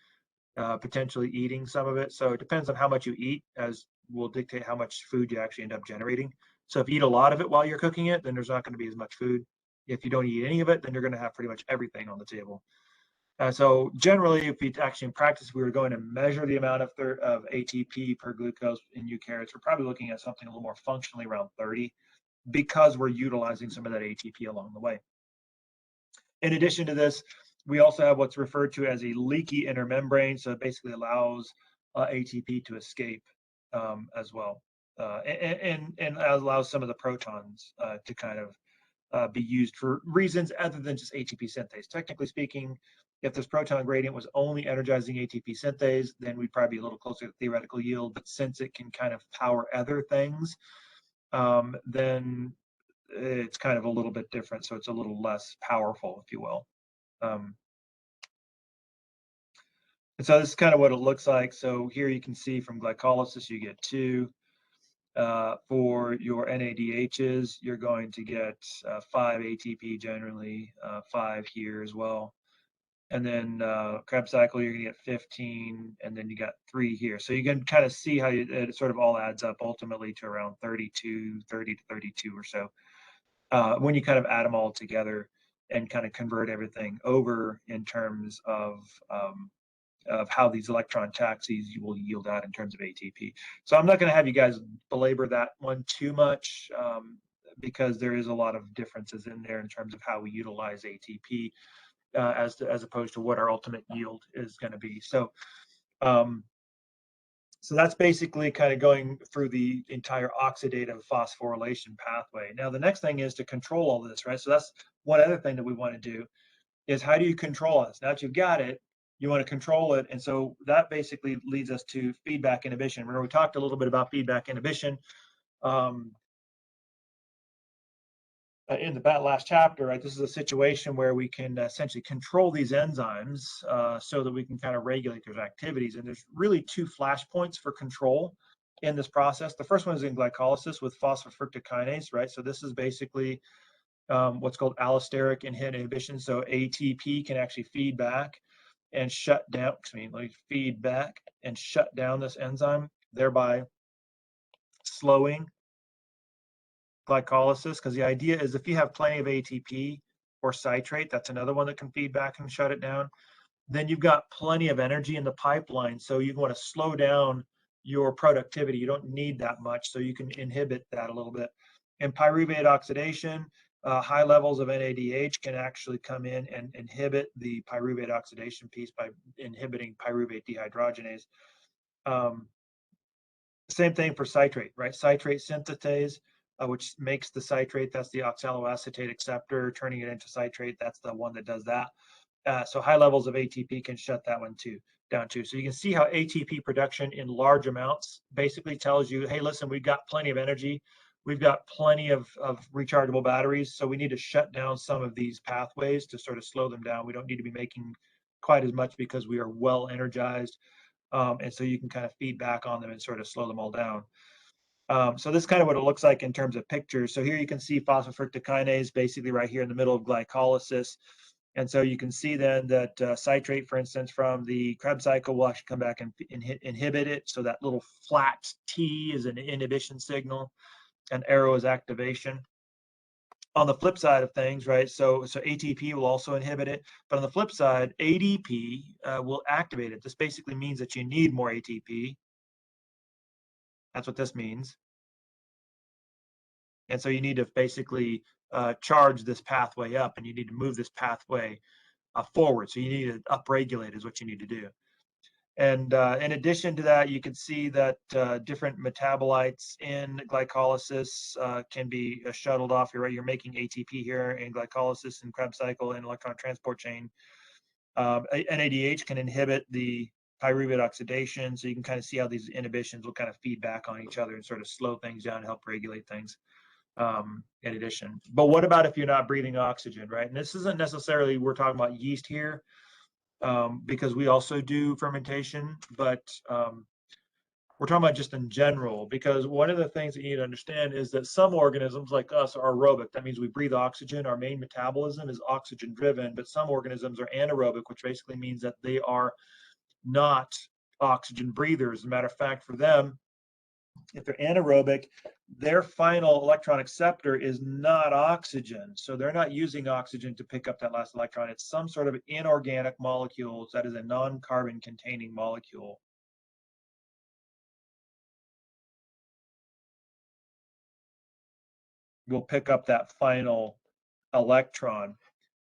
potentially eating some of it. So it depends on how much you eat, as will dictate how much food you actually end up generating. So if you eat a lot of it while you're cooking it, then there's not going to be as much food. If you don't eat any of it, then you're going to have pretty much everything on the table. So generally, if we actually in practice, we were going to measure the amount of ATP per glucose in eukaryotes, we're probably looking at something a little more functionally around 30 because we're utilizing some of that ATP along the way. In addition to this, we also have what's referred to as a leaky inner membrane. So it basically allows ATP to escape as well and allows some of the protons to kind of be used for reasons other than just ATP synthase. Technically speaking, if this proton gradient was only energizing ATP synthase, then we'd probably be a little closer to theoretical yield. But since it can kind of power other things, then it's kind of a little bit different. So it's a little less powerful, if you will. And so this is kind of what it looks like. So here you can see from glycolysis, you get 2. For your NADHs, you're going to get 5 ATP generally, 5 here as well. And then Krebs cycle, you're going to get 15, and then you got 3 here. So you can kind of see how it sort of all adds up ultimately to around 30 to 32 or so when you kind of add them all together and kind of convert everything over in terms of how these electron taxis you will yield out in terms of ATP. So I'm not going to have you guys belabor that one too much because there is a lot of differences in there in terms of how we utilize ATP as opposed to what our ultimate yield is going to be. So so that's basically kind of going through the entire oxidative phosphorylation pathway. Now the next thing is to control all this, right? So that's one other thing that we want to do is how do you control this? Now that you've got it, you want to control it. And so that basically leads us to feedback inhibition. Remember, we talked a little bit about feedback inhibition in the last chapter, right? This is a situation where we can essentially control these enzymes so that we can kind of regulate their activities. And there's really 2 flashpoints for control in this process. The first one is in glycolysis with phosphofructokinase, right? So this is basically what's called allosteric inhibition. So ATP can actually feed back and shut down, feed back and shut down this enzyme, thereby slowing glycolysis. Because the idea is if you have plenty of ATP or citrate, that's another one that can feed back and shut it down, then you've got plenty of energy in the pipeline. So you want to slow down your productivity. You don't need that much, so you can inhibit that a little bit. In pyruvate oxidation, high levels of NADH can actually come in and inhibit the pyruvate oxidation piece by inhibiting pyruvate dehydrogenase. Same thing for citrate, right? Citrate synthetase, which makes the citrate, that's the oxaloacetate acceptor, turning it into citrate, that's the one that does that. So high levels of ATP can shut that one down too. So you can see how ATP production in large amounts basically tells you, hey, listen, we've got plenty of energy. We've got plenty of rechargeable batteries. So we need to shut down some of these pathways to sort of slow them down. We don't need to be making quite as much because we are well energized. And so you can kind of feed back on them and sort of slow them all down. So this is kind of what it looks like in terms of pictures. So here you can see phosphofructokinase basically right here in the middle of glycolysis. And so you can see then that citrate, for instance, from the Krebs cycle will actually come back and inhibit it. So that little flat T is an inhibition signal, and arrow is activation. On the flip side of things, right, so ATP will also inhibit it. But on the flip side, ADP will activate it. This basically means that you need more ATP. That's what this means. And so you need to basically charge this pathway up, and you need to move this pathway forward. So you need to upregulate is what you need to do. And in addition to that, you can see that different metabolites in glycolysis can be shuttled off. You're right, you're making ATP here in glycolysis and Krebs cycle and electron transport chain. NADH can inhibit the pyruvate oxidation. So you can kind of see how these inhibitions will kind of feed back on each other and sort of slow things down and help regulate things. In addition, but what about if you're not breathing oxygen, right? And this isn't necessarily, we're talking about yeast here because we also do fermentation, but we're talking about just in general, because one of the things that you need to understand is that some organisms like us are aerobic. That means we breathe oxygen. Our main metabolism is oxygen driven, but some organisms are anaerobic, which basically means that they are not oxygen breathers. As a matter of fact, for them, if they're anaerobic, their final electron acceptor is not oxygen. So they're not using oxygen to pick up that last electron. It's some sort of inorganic molecule that is a non-carbon containing molecule. Will pick up that final electron.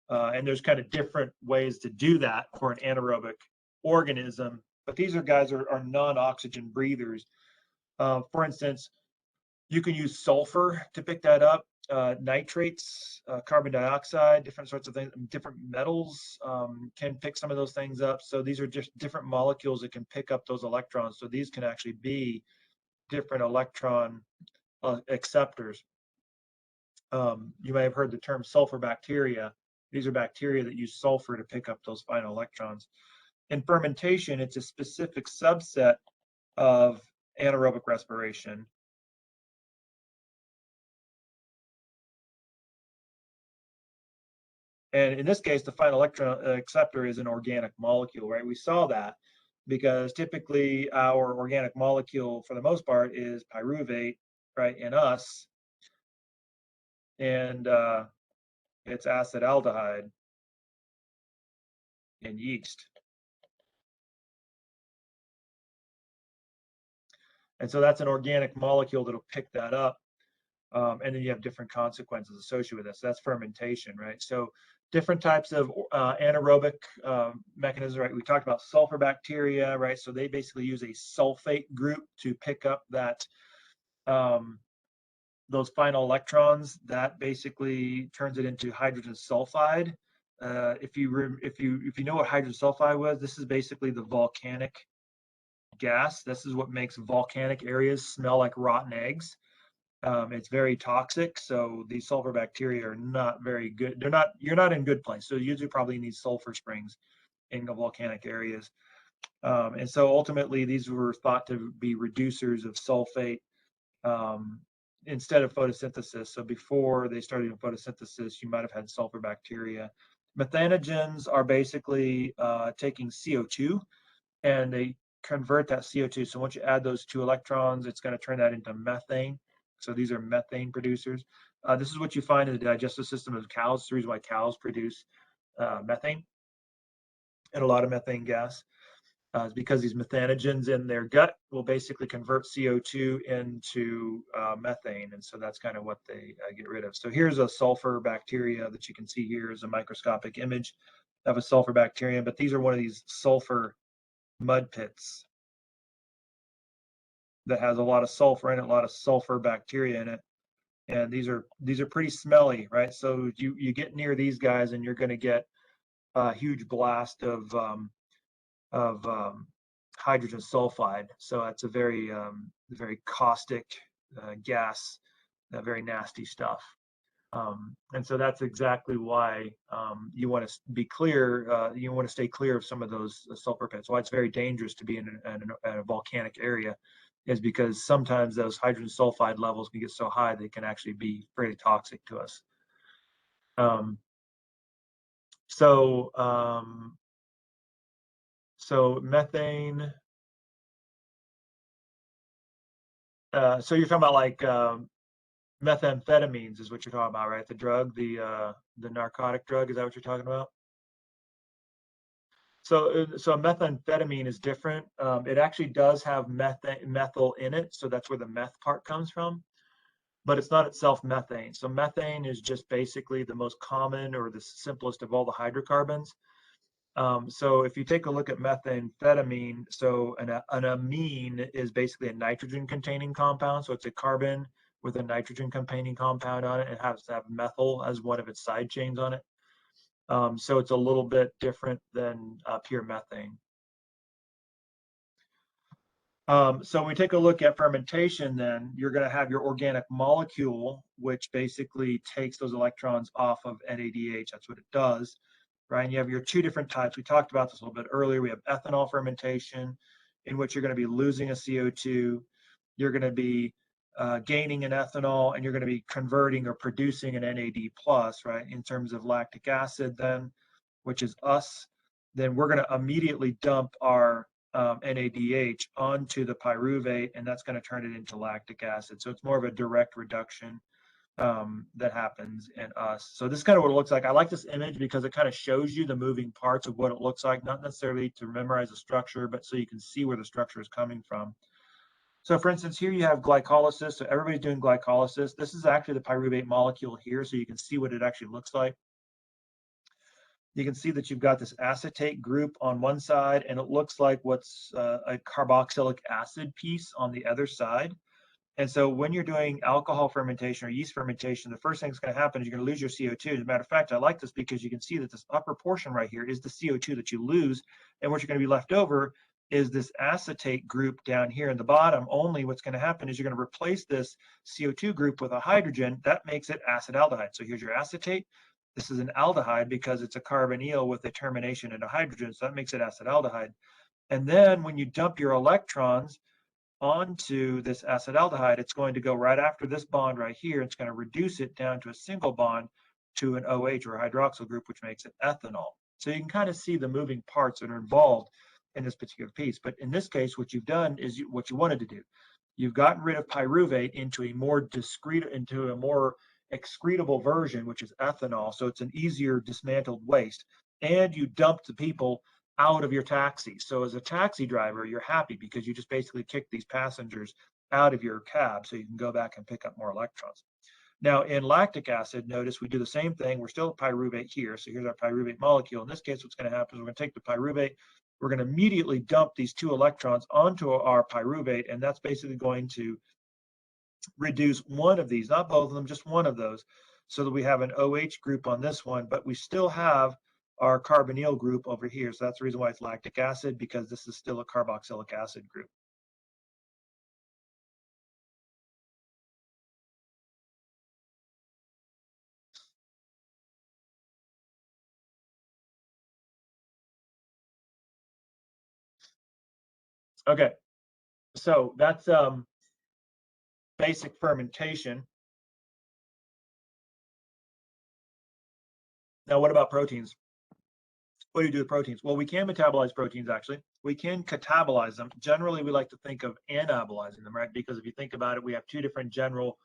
And there's kind of different ways to do that for an anaerobic organism. But these guys are non-oxygen breathers. For instance, you can use sulfur to pick that up. nitrates, carbon dioxide, different sorts of things, different metals can pick some of those things up. So these are just different molecules that can pick up those electrons. So these can actually be different electron acceptors. You may have heard the term sulfur bacteria. These are bacteria that use sulfur to pick up those final electrons. In fermentation, it's a specific subset of anaerobic respiration. And in this case, the final electron acceptor is an organic molecule, right? We saw that because typically our organic molecule, for the most part, is pyruvate, right, in us, and it's acetaldehyde in yeast. And so that's an organic molecule that'll pick that up. And then you have different consequences associated with this. That's fermentation, right? So different types of anaerobic mechanisms, right? We talked about sulfur bacteria, right? So they basically use a sulfate group to pick up that those final electrons. That basically turns it into hydrogen sulfide. If you know what hydrogen sulfide was, this is basically the volcanic gas. This is what makes volcanic areas smell like rotten eggs. It's very toxic, so these sulfur bacteria are not very good. You're not in good place. So you usually probably need sulfur springs in the volcanic areas. And so ultimately these were thought to be reducers of sulfate instead of photosynthesis. So before they started doing photosynthesis, you might have had sulfur bacteria. Methanogens are basically taking CO2 and they convert that CO2. So once you add those two electrons, it's going to turn that into methane. So these are methane producers. This is what you find in the digestive system of cows. It's the reason why cows produce methane and a lot of methane gas. Is because these methanogens in their gut will basically convert CO2 into methane. And so that's kind of what they get rid of. So here's a sulfur bacteria that you can see here is a microscopic image of a sulfur bacteria. But these are one of these sulfur mud pits that has a lot of sulfur in it, a lot of sulfur bacteria in it. And these are pretty smelly, right? So you get near these guys and you're going to get a huge blast of hydrogen sulfide. So it's a very caustic gas, very nasty stuff. And so that's exactly why you want to be clear. You want to stay clear of some of those sulfur pits. Why it's very dangerous to be in a volcanic area is because sometimes those hydrogen sulfide levels can get so high they can actually be very toxic to us. So methane. So you're talking about like methamphetamines is what you're talking about, right? The drug, the narcotic drug. Is that what you're talking about? So methamphetamine is different. It actually does have methyl in it, so that's where the meth part comes from. But it's not itself methane. So methane is just basically the most common or the simplest of all the hydrocarbons. So if you take a look at methamphetamine, so an amine is basically a nitrogen-containing compound. So it's a carbon with a nitrogen-containing compound on it. It has to have methyl as one of its side chains on it. So it's a little bit different than pure methane. So when we take a look at fermentation, then you're going to have your organic molecule, which basically takes those electrons off of NADH. That's what it does, right? And you have your two different types. We talked about this a little bit earlier. We have ethanol fermentation, in which you're going to be losing a CO2. You're going to be gaining an ethanol, and you're going to be converting or producing an NAD plus, right? In terms of lactic acid, then, which is us. Then we're going to immediately dump our NADH onto the pyruvate, and that's going to turn it into lactic acid. So it's more of a direct reduction that happens in us. So this is kind of what it looks like. I like this image because it kind of shows you the moving parts of what it looks like, not necessarily to memorize the structure, but so you can see where the structure is coming from. So for instance, here you have glycolysis. So everybody's doing glycolysis. This is actually the pyruvate molecule here, so you can see what it actually looks like. You can see that you've got this acetate group on one side, and it looks like what's a carboxylic acid piece on the other side. And so when you're doing alcohol fermentation or yeast fermentation, the first thing that's going to happen is you're going to lose your CO2. As a matter of fact, I like this because you can see that this upper portion right here is the CO2 that you lose. And what you're going to be left over is this acetate group down here in the bottom. Only what's going to happen is you're going to replace this CO2 group with a hydrogen. That makes it acetaldehyde. So here's your acetate. This is an aldehyde because it's a carbonyl with a termination in a hydrogen. So that makes it acetaldehyde. And then when you dump your electrons onto this acetaldehyde, it's going to go right after this bond right here. It's going to reduce it down to a single bond to an OH or a hydroxyl group, which makes it ethanol. So you can kind of see the moving parts that are involved in this particular piece. But in this case, what you've done is what you wanted to do. You've gotten rid of pyruvate into a more excretable version, which is ethanol. So it's an easier dismantled waste. And you dumped the people out of your taxi. So as a taxi driver, you're happy because you just basically kick these passengers out of your cab so you can go back and pick up more electrons. Now in lactic acid, notice we do the same thing. We're still at pyruvate here. So here's our pyruvate molecule. In this case, what's going to happen is we're going to take the pyruvate, we're going to immediately dump these 2 electrons onto our pyruvate, and that's basically going to reduce one of these, not both of them, just one of those, so that we have an OH group on this one, but we still have our carbonyl group over here. So that's the reason why it's lactic acid, because this is still a carboxylic acid group. Okay, so that's basic fermentation. Now, what about proteins? What do you do with proteins? Well, we can metabolize proteins, actually. We can catabolize them. Generally, we like to think of anabolizing them, right? Because if you think about it, we have 2 different general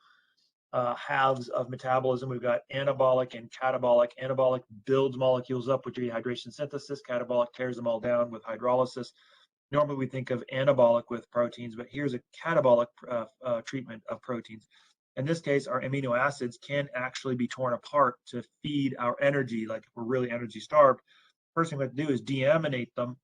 halves of metabolism. We've got anabolic and catabolic. Anabolic builds molecules up with dehydration synthesis. Catabolic tears them all down with hydrolysis. Normally, we think of anabolic with proteins, but here's a catabolic treatment of proteins. In this case, our amino acids can actually be torn apart to feed our energy, like if we're really energy starved. First thing we have to do is deaminate them.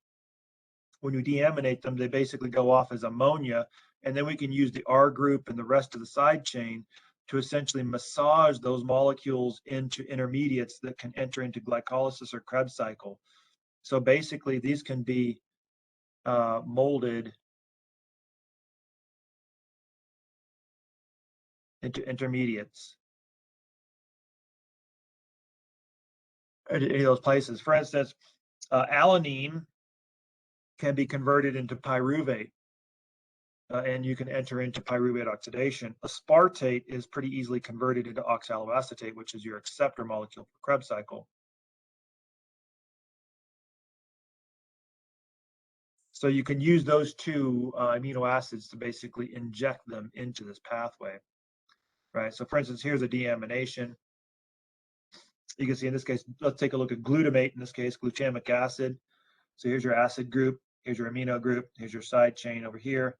When you deaminate them, they basically go off as ammonia, and then we can use the R group and the rest of the side chain to essentially massage those molecules into intermediates that can enter into glycolysis or Krebs cycle. So basically, these can be molded into intermediates at any of those places. For instance, alanine can be converted into pyruvate, and you can enter into pyruvate oxidation. Aspartate is pretty easily converted into oxaloacetate, which is your acceptor molecule for Krebs cycle. So you can use those 2 amino acids to basically inject them into this pathway, right? So for instance, here's a deamination. You can see in this case, let's take a look at glutamate, in this case, glutamic acid. So here's your acid group, here's your amino group, here's your side chain over here.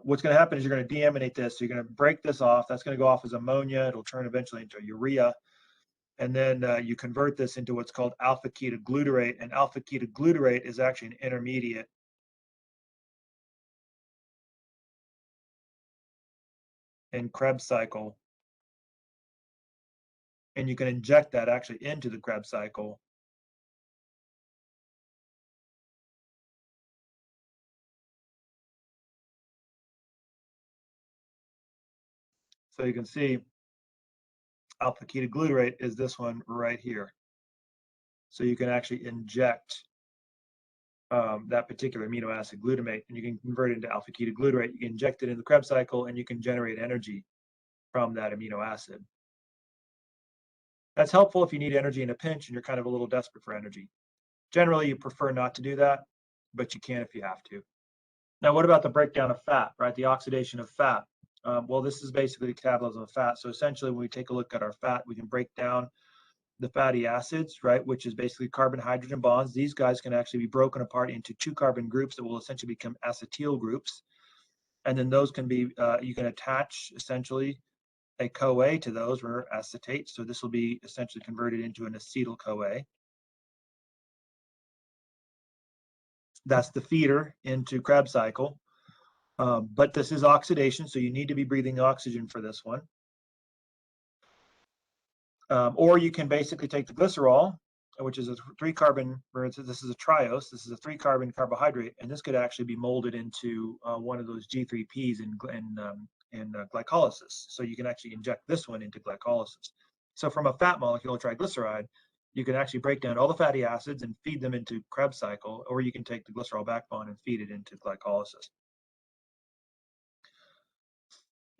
What's going to happen is you're going to deaminate this. So you're going to break this off. That's going to go off as ammonia. It'll turn eventually into urea. And then you convert this into what's called alpha-ketoglutarate. And alpha-ketoglutarate is actually an intermediate in Krebs cycle. And you can inject that actually into the Krebs cycle. So you can see alpha-ketoglutarate is this one right here. So you can actually inject that particular amino acid glutamate, and you can convert it into alpha-ketoglutarate. You can inject it in the Krebs cycle, and you can generate energy from that amino acid. That's helpful if you need energy in a pinch and you're kind of a little desperate for energy. Generally, you prefer not to do that, but you can if you have to. Now, what about the breakdown of fat, right? The oxidation of fat. Well, this is basically the catabolism of fat. So essentially, when we take a look at our fat, we can break down the fatty acids, right, which is basically carbon-hydrogen bonds. These guys can actually be broken apart into 2 carbon groups that will essentially become acetyl groups. And then those can be, you can attach essentially a CoA to those, or acetate. So this will be essentially converted into an acetyl-CoA. That's the feeder into Krebs cycle. But this is oxidation, so you need to be breathing oxygen for this one. Or you can basically take the glycerol, which is a 3-carbon, this is a triose, this is a 3-carbon carbohydrate, and this could actually be molded into one of those G3Ps in glycolysis. So you can actually inject this one into glycolysis. So from a fat molecule, triglyceride, you can actually break down all the fatty acids and feed them into Krebs cycle, or you can take the glycerol backbone and feed it into glycolysis.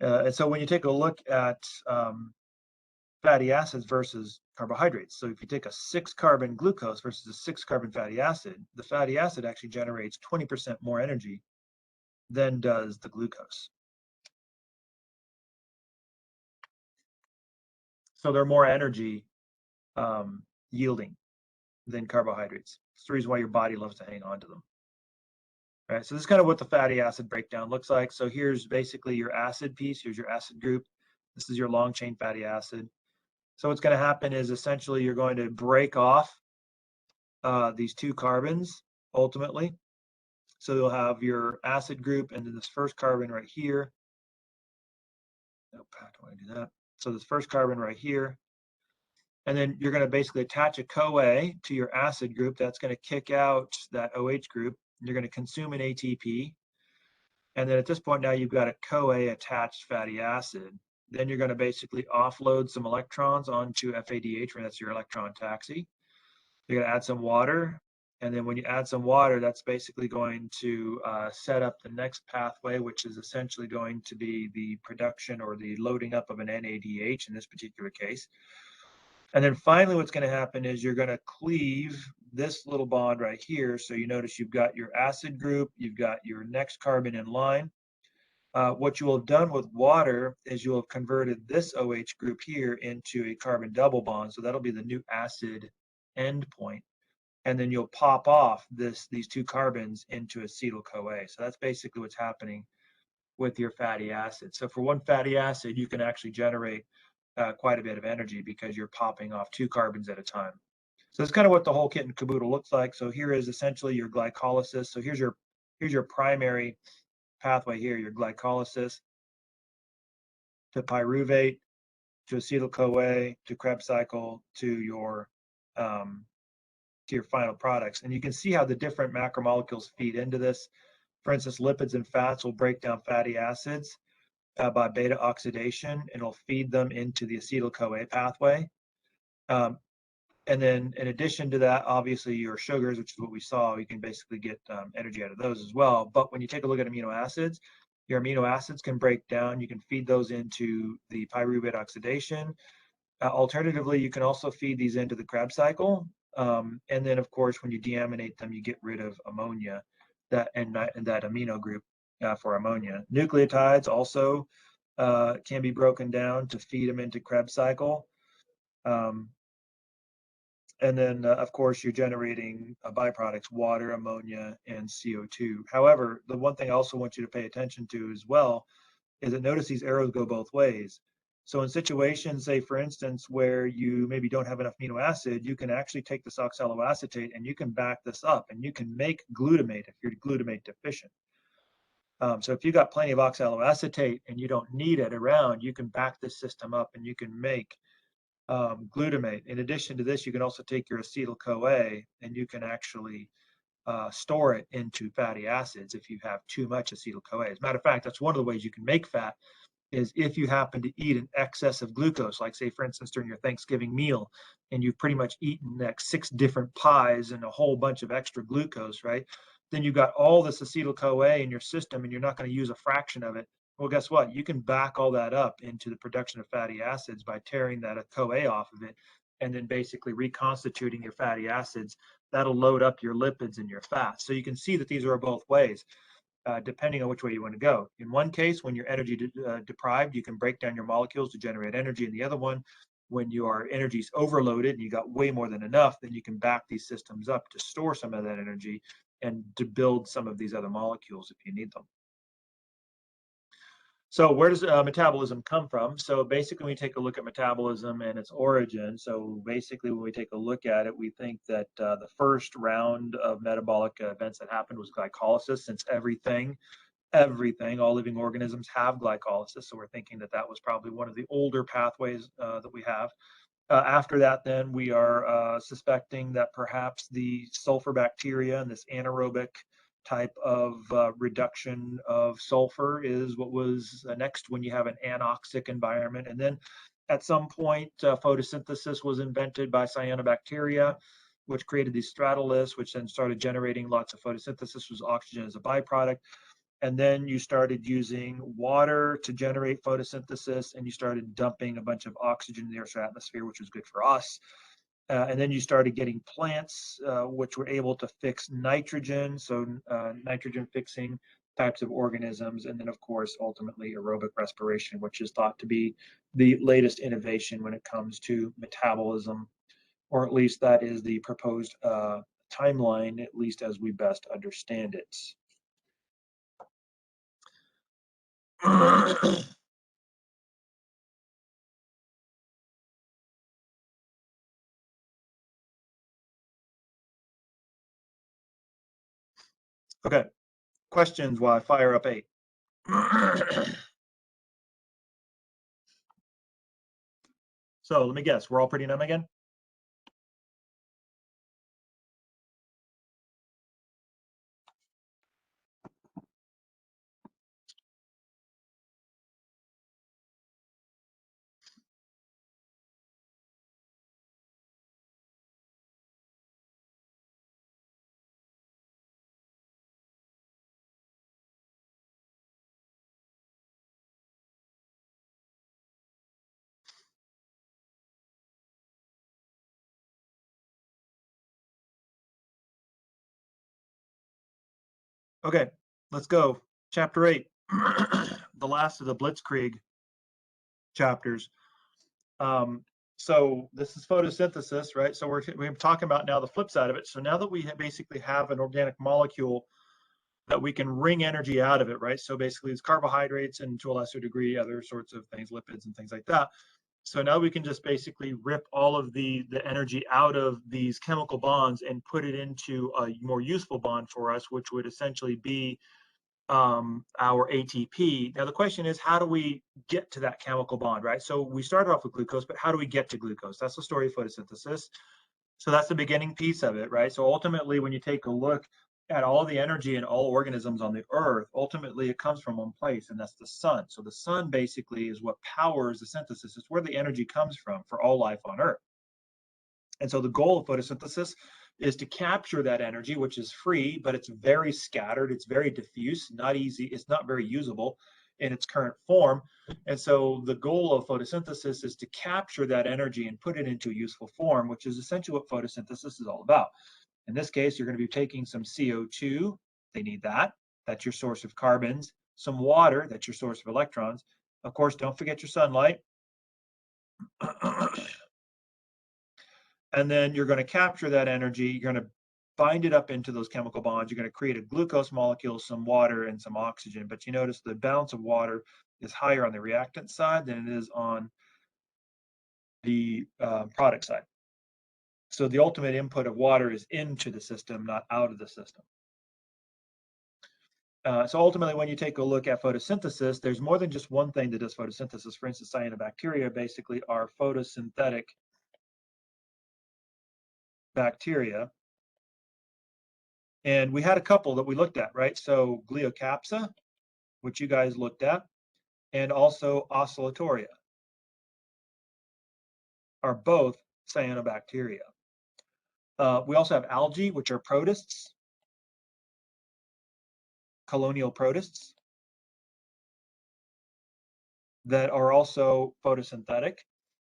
And so when you take a look at fatty acids versus carbohydrates. So if you take a 6-carbon glucose versus a 6-carbon fatty acid, the fatty acid actually generates 20% more energy than does the glucose. So they're more energy yielding than carbohydrates. It's the reason why your body loves to hang on to them. All right, so this is kind of what the fatty acid breakdown looks like. So here's basically your acid piece. Here's your acid group. This is your long chain fatty acid. So what's going to happen is essentially you're going to break off these 2 carbons ultimately. So you'll have your acid group and then this first carbon right here. Nope, I don't want to do that. So this first carbon right here. And then you're going to basically attach a CoA to your acid group. That's going to kick out that OH group. You're going to consume an ATP. And then at this point now you've got a CoA attached fatty acid. Then you're going to basically offload some electrons onto FADH, where that's your electron taxi. You're going to add some water. And then when you add some water, that's basically going to set up the next pathway, which is essentially going to be the production or the loading up of an NADH in this particular case. And then finally, what's going to happen is you're going to cleave this little bond right here. So you notice you've got your acid group, you've got your next carbon in line. What you will have done with water is you'll have converted this OH group here into a carbon double bond. So that'll be the new acid end point. And then you'll pop off these 2 carbons into acetyl-CoA. So that's basically what's happening with your fatty acid. So for one fatty acid, you can actually generate quite a bit of energy because you're popping off 2 carbons at a time. So that's kind of what the whole kit and caboodle looks like. So here is essentially your glycolysis. So here's your primary pathway here, your glycolysis to pyruvate, to acetyl-CoA, to Krebs cycle, to your final products. And you can see how the different macromolecules feed into this. For instance, lipids and fats will break down fatty acids by beta oxidation, and it'll feed them into the acetyl-CoA pathway. And then in addition to that, obviously your sugars, which is what we saw, you can basically get energy out of those as well. But when you take a look at amino acids, your amino acids can break down. You can feed those into the pyruvate oxidation. Alternatively, you can also feed these into the Krebs cycle. And then, of course, when you deaminate them, you get rid of ammonia, that amino group for ammonia. Nucleotides also can be broken down to feed them into Krebs cycle. And then, of course, you're generating byproducts, water, ammonia, and CO2. However, the one thing I also want you to pay attention to as well is that notice these arrows go both ways. So in situations, say for instance, where you maybe don't have enough amino acid, you can actually take this oxaloacetate and you can back this up and you can make glutamate if you're glutamate deficient. So if you got plenty of oxaloacetate and you don't need it around, you can back this system up and you can make glutamate. In addition to this, you can also take your acetyl-CoA and you can actually store it into fatty acids if you have too much acetyl-CoA. As a matter of fact, that's one of the ways you can make fat is if you happen to eat an excess of glucose, like say, for instance, during your Thanksgiving meal, and you've pretty much eaten like 6 different pies and a whole bunch of extra glucose, right? Then you've got all this acetyl-CoA in your system and you're not going to use a fraction of it. Well, guess what? You can back all that up into the production of fatty acids by tearing that CoA off of it and then basically reconstituting your fatty acids. That'll load up your lipids and your fats. So you can see that these are both ways. Depending on which way you want to go. In one case, when you're energy deprived, you can break down your molecules to generate energy. In the other one, when your energy is overloaded and you got way more than enough, then you can back these systems up to store some of that energy and to build some of these other molecules if you need them. So where does metabolism come from? So basically, we take a look at metabolism and its origin. So basically, when we take a look at it, we think that the first round of metabolic events that happened was glycolysis, since everything everything. All living organisms have glycolysis, so we're thinking that that was probably one of the older pathways that we have. After that, then we are suspecting that perhaps the sulfur bacteria and this anaerobic type of reduction of sulfur is what was next when you have an anoxic environment. And then at some point, photosynthesis was invented by cyanobacteria, which created these stratos, which then started generating lots of photosynthesis, was oxygen as a byproduct. And then you started using water to generate photosynthesis, and you started dumping a bunch of oxygen in the Earth's atmosphere, which was good for us. And then you started getting plants, which were able to fix nitrogen, so nitrogen fixing types of organisms. And then, of course, ultimately aerobic respiration, which is thought to be the latest innovation when it comes to metabolism, or at least that is the proposed timeline, at least as we best understand it. Okay, questions while I fire up 8. So let me guess, we're all pretty numb again? Okay, let's go. Chapter 8, the last of the Blitzkrieg chapters. So this is photosynthesis, right? So we're talking about now the flip side of it. So now that we basically have an organic molecule that we can wring energy out of it, right? So basically it's carbohydrates and to a lesser degree other sorts of things, lipids and things like that. So now we can just basically rip all of the energy out of these chemical bonds and put it into a more useful bond for us, which would essentially be our ATP. Now the question is, how do we get to that chemical bond, right? So we started off with glucose, but how do we get to glucose? That's the story of photosynthesis. So that's the beginning piece of it, right? So ultimately, when you take a look at all the energy in all organisms on the earth, ultimately it comes from one place, and that's the sun. So the sun basically is what powers the synthesis. It's where the energy comes from for all life on earth. And so the goal of photosynthesis is to capture that energy, which is free, but it's very scattered, it's very diffuse, not easy, it's not very usable in its current form. And so the goal of photosynthesis is to capture that energy and put it into a useful form, which is essentially what photosynthesis is all about. In this case, you're going to be taking some CO2, they need that, that's your source of carbons, some water, that's your source of electrons. Of course, don't forget your sunlight. And then you're going to capture that energy, you're going to bind it up into those chemical bonds, you're going to create a glucose molecule, some water, and some oxygen. But you notice the balance of water is higher on the reactant side than it is on the product side. So the ultimate input of water is into the system, not out of the system. So ultimately, when you take a look at photosynthesis, there's more than just one thing that does photosynthesis. For instance, cyanobacteria basically are photosynthetic bacteria. And we had a couple that we looked at, right? So Glyocapsa, which you guys looked at, and also Oscillatoria are both cyanobacteria. We also have algae, which are protists, colonial protists, that are also photosynthetic,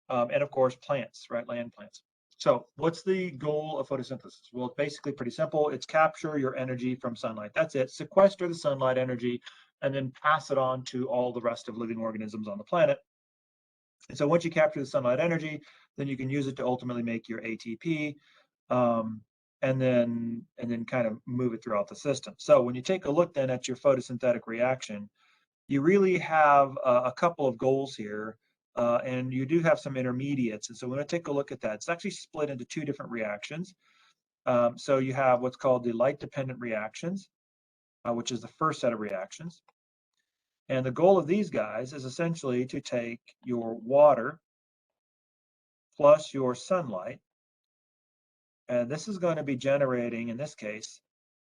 and of course plants, right, land plants. So what's the goal of photosynthesis? Well, it's basically pretty simple. It's capture your energy from sunlight. That's it. Sequester the sunlight energy and then pass it on to all the rest of living organisms on the planet. And so once you capture the sunlight energy, then you can use it to ultimately make your ATP, and then kind of move it throughout the system. So when you take a look then at your photosynthetic reaction, you really have a couple of goals here, and you do have some intermediates. And so we're going to take a look at that. It's actually split into two different reactions. So you have what's called the light-dependent reactions, which is the first set of reactions. And the goal of these guys is essentially to take your water plus your sunlight, and this is going to be generating, in this case,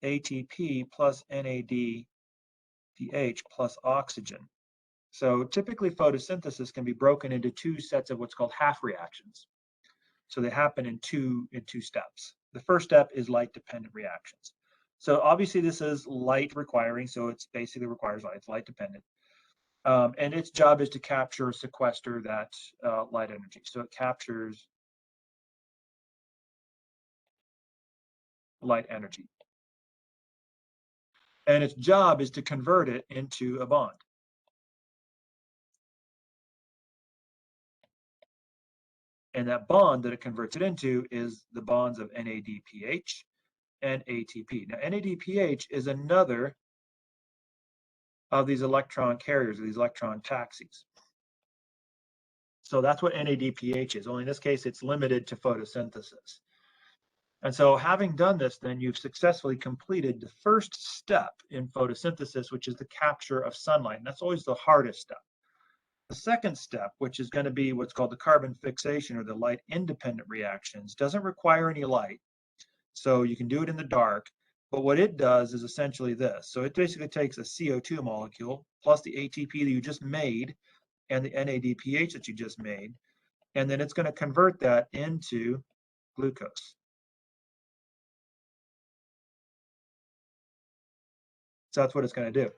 ATP plus NADH plus oxygen. So typically photosynthesis can be broken into two sets of what's called half reactions. So they happen in two steps. The first step is light-dependent reactions. So obviously this is light requiring, so it's basically requires light, it's light dependent. And its job is to capture or sequester that light energy. So it captures light energy. And its job is to convert it into a bond. And that bond that it converts it into is the bonds of NADPH and ATP. Now, NADPH is another of these electron carriers, or these electron taxis. So that's what NADPH is, only in this case, it's limited to photosynthesis. And so having done this, then you've successfully completed the first step in photosynthesis, which is the capture of sunlight. And that's always the hardest step. The second step, which is going to be what's called the carbon fixation or the light independent reactions, doesn't require any light. So you can do it in the dark. But what it does is essentially this. So it basically takes a CO2 molecule plus the ATP that you just made and the NADPH that you just made, and then it's going to convert that into glucose. So that's what it's going to do.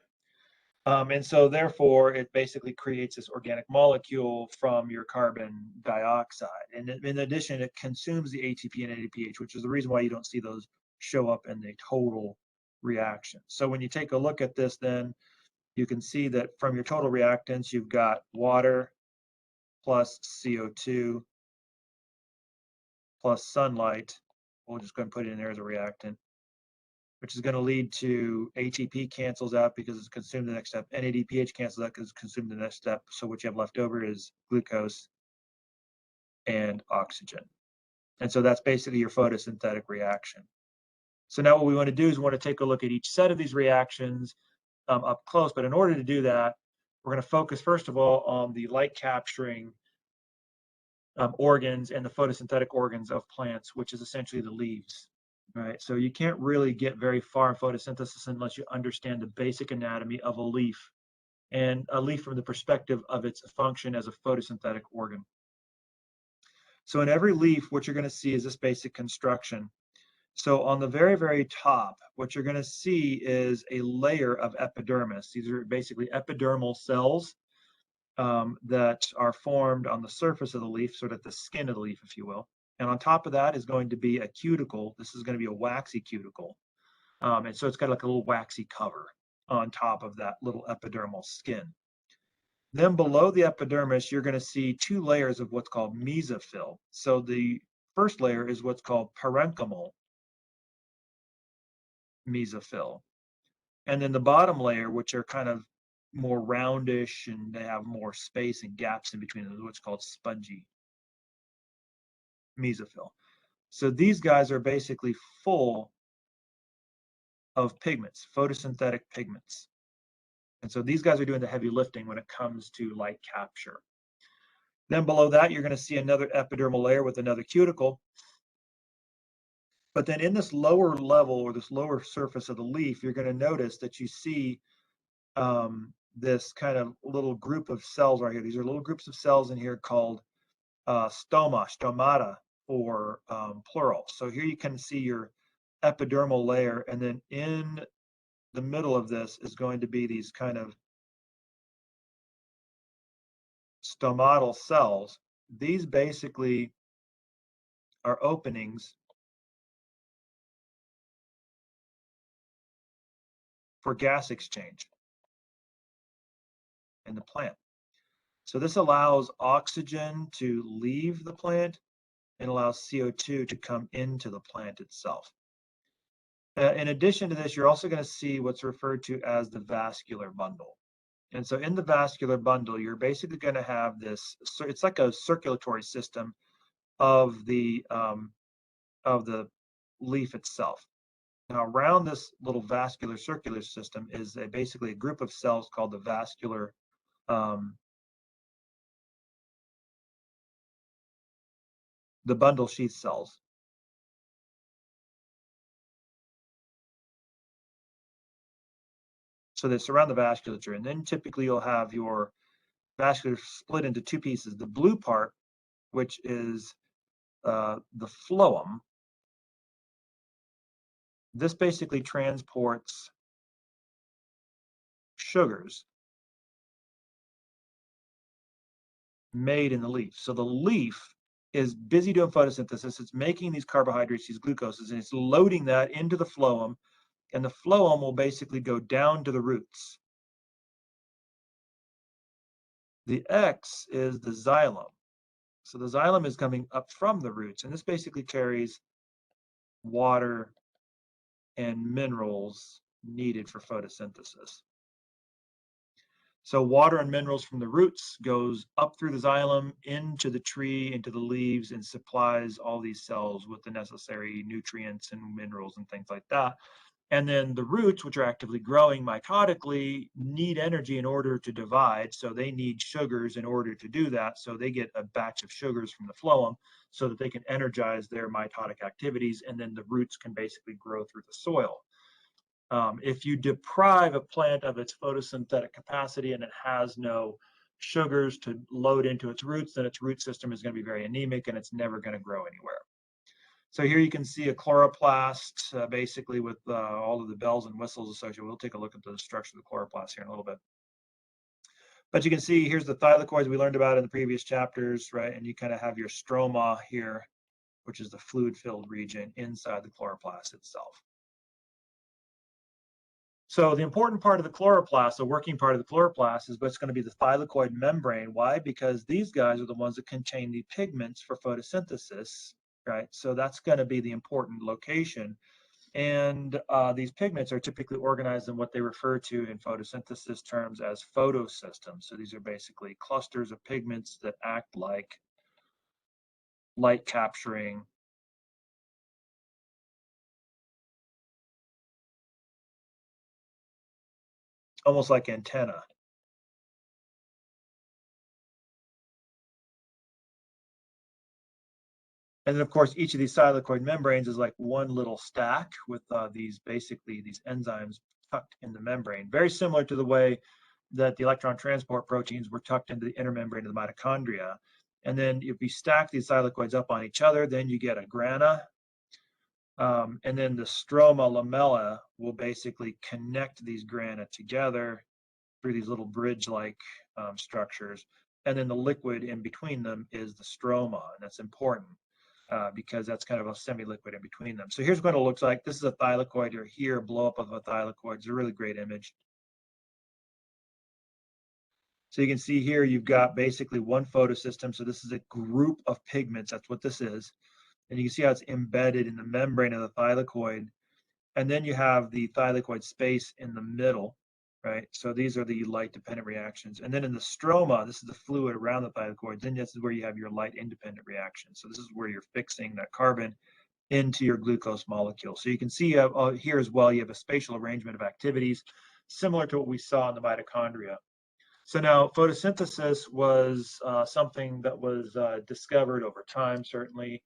And so therefore, it basically creates this organic molecule from your carbon dioxide. And in addition, it consumes the ATP and NADPH, which is the reason why you don't see those show up in the total reaction. So when you take a look at this, then you can see that from your total reactants, you've got water plus CO2 plus sunlight. We'll just go and put it in there as a reactant, which is going to lead to ATP cancels out because it's consumed the next step. NADPH cancels out because it's consumed the next step. So what you have left over is glucose and oxygen. And so that's basically your photosynthetic reaction. So now what we want to do is we want to take a look at each set of these reactions up close. But in order to do that, we're going to focus, first of all, on the light capturing organs and the photosynthetic organs of plants, which is essentially the leaves. Right, so you can't really get very far in photosynthesis unless you understand the basic anatomy of a leaf, and a leaf from the perspective of its function as a photosynthetic organ. So in every leaf, what you're going to see is this basic construction. So on the very, very top, what you're going to see is a layer of epidermis. These are basically epidermal cells that are formed on the surface of the leaf, sort of the skin of the leaf, if you will. And on top of that is going to be a cuticle. This is going to be a waxy cuticle. And so it's got like a little waxy cover on top of that little epidermal skin. Then below the epidermis, you're going to see two layers of what's called mesophyll. So the first layer is what's called parenchymal mesophyll. And then the bottom layer, which are kind of more roundish and they have more space and gaps in between them, is what's called spongy mesophyll. So these guys are basically full of pigments, photosynthetic pigments. And so these guys are doing the heavy lifting when it comes to light capture. Then below that, you're going to see another epidermal layer with another cuticle. But then in this lower level or this lower surface of the leaf, you're going to notice that you see this kind of little group of cells right here. These are little groups of cells in here called stomata, or plural. So here you can see your epidermal layer, and then in the middle of this is going to be these kind of stomatal cells. These basically are openings for gas exchange in the plant. So this allows oxygen to leave the plant and allows CO2 to come into the plant itself. In addition to this, you're also going to see what's referred to as the vascular bundle. And so in the vascular bundle, you're basically going to have this, it's like a circulatory system of the leaf itself. Now, around this little vascular circular system is basically a group of cells called the vascular the bundle sheath cells. So they surround the vasculature, and then typically you'll have your vascular split into two pieces. The blue part, which is the phloem, this basically transports sugars made in the leaf. So the leaf is busy doing photosynthesis. It's making these carbohydrates, these glucoses, and it's loading that into the phloem, and the phloem will basically go down to the roots. The X is the xylem. So the xylem is coming up from the roots, and this basically carries water and minerals needed for photosynthesis. So water and minerals from the roots goes up through the xylem into the tree, into the leaves, and supplies all these cells with the necessary nutrients and minerals and things like that. And then the roots, which are actively growing mitotically, need energy in order to divide. So they need sugars in order to do that. So they get a batch of sugars from the phloem so that they can energize their mitotic activities. And then the roots can basically grow through the soil. If you deprive a plant of its photosynthetic capacity and it has no sugars to load into its roots, then its root system is going to be very anemic and it's never going to grow anywhere. So here you can see a chloroplast, basically with all of the bells and whistles associated. We'll take a look at the structure of the chloroplast here in a little bit. But you can see here's the thylakoids we learned about in the previous chapters, right? And you kind of have your stroma here, which is the fluid-filled region inside the chloroplast itself. So the important part of the chloroplast, the working part of the chloroplast, is what's going to be the thylakoid membrane. Why? Because these guys are the ones that contain the pigments for photosynthesis, right? So that's going to be the important location. And these pigments are typically organized in what they refer to in photosynthesis terms as photosystems. So these are basically clusters of pigments that act like light capturing almost like antenna. And then, of course, each of these thylakoid membranes is like one little stack with these enzymes tucked in the membrane, very similar to the way that the electron transport proteins were tucked into the inner membrane of the mitochondria. And then if you stack these thylakoids up on each other, then you get a grana. And then the stroma lamella will basically connect these grana together through these little bridge-like structures. And then the liquid in between them is the stroma, and that's important because that's kind of a semi-liquid in between them. So here's what it looks like. This is a thylakoid. You're here, blow up of a thylakoid. It's a really great image. So you can see here, you've got basically one photosystem. So this is a group of pigments. That's what this is. And you can see how it's embedded in the membrane of the thylakoid. And then you have the thylakoid space in the middle, right? So these are the light-dependent reactions. And then in the stroma, this is the fluid around the thylakoids. Then this is where you have your light-independent reactions. So this is where you're fixing that carbon into your glucose molecule. So you can see here as well, you have a spatial arrangement of activities similar to what we saw in the mitochondria. So now photosynthesis was something that was discovered over time, certainly.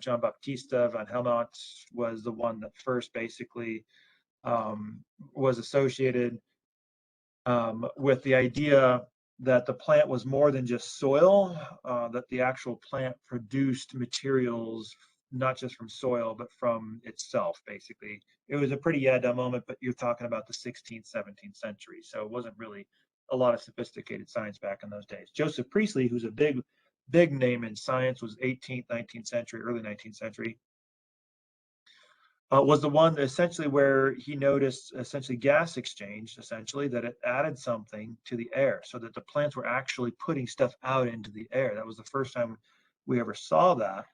John Baptista van Helmont was the one that first basically was associated with the idea that the plant was more than just soil, that the actual plant produced materials not just from soil, but from itself, basically. It was a pretty yada moment, but you're talking about the 16th, 17th century. So it wasn't really a lot of sophisticated science back in those days. Joseph Priestley, who's a big name in science, was 18th, 19th century, early 19th century, was the one essentially where he noticed essentially gas exchange, essentially, that it added something to the air so that the plants were actually putting stuff out into the air. That was the first time we ever saw that.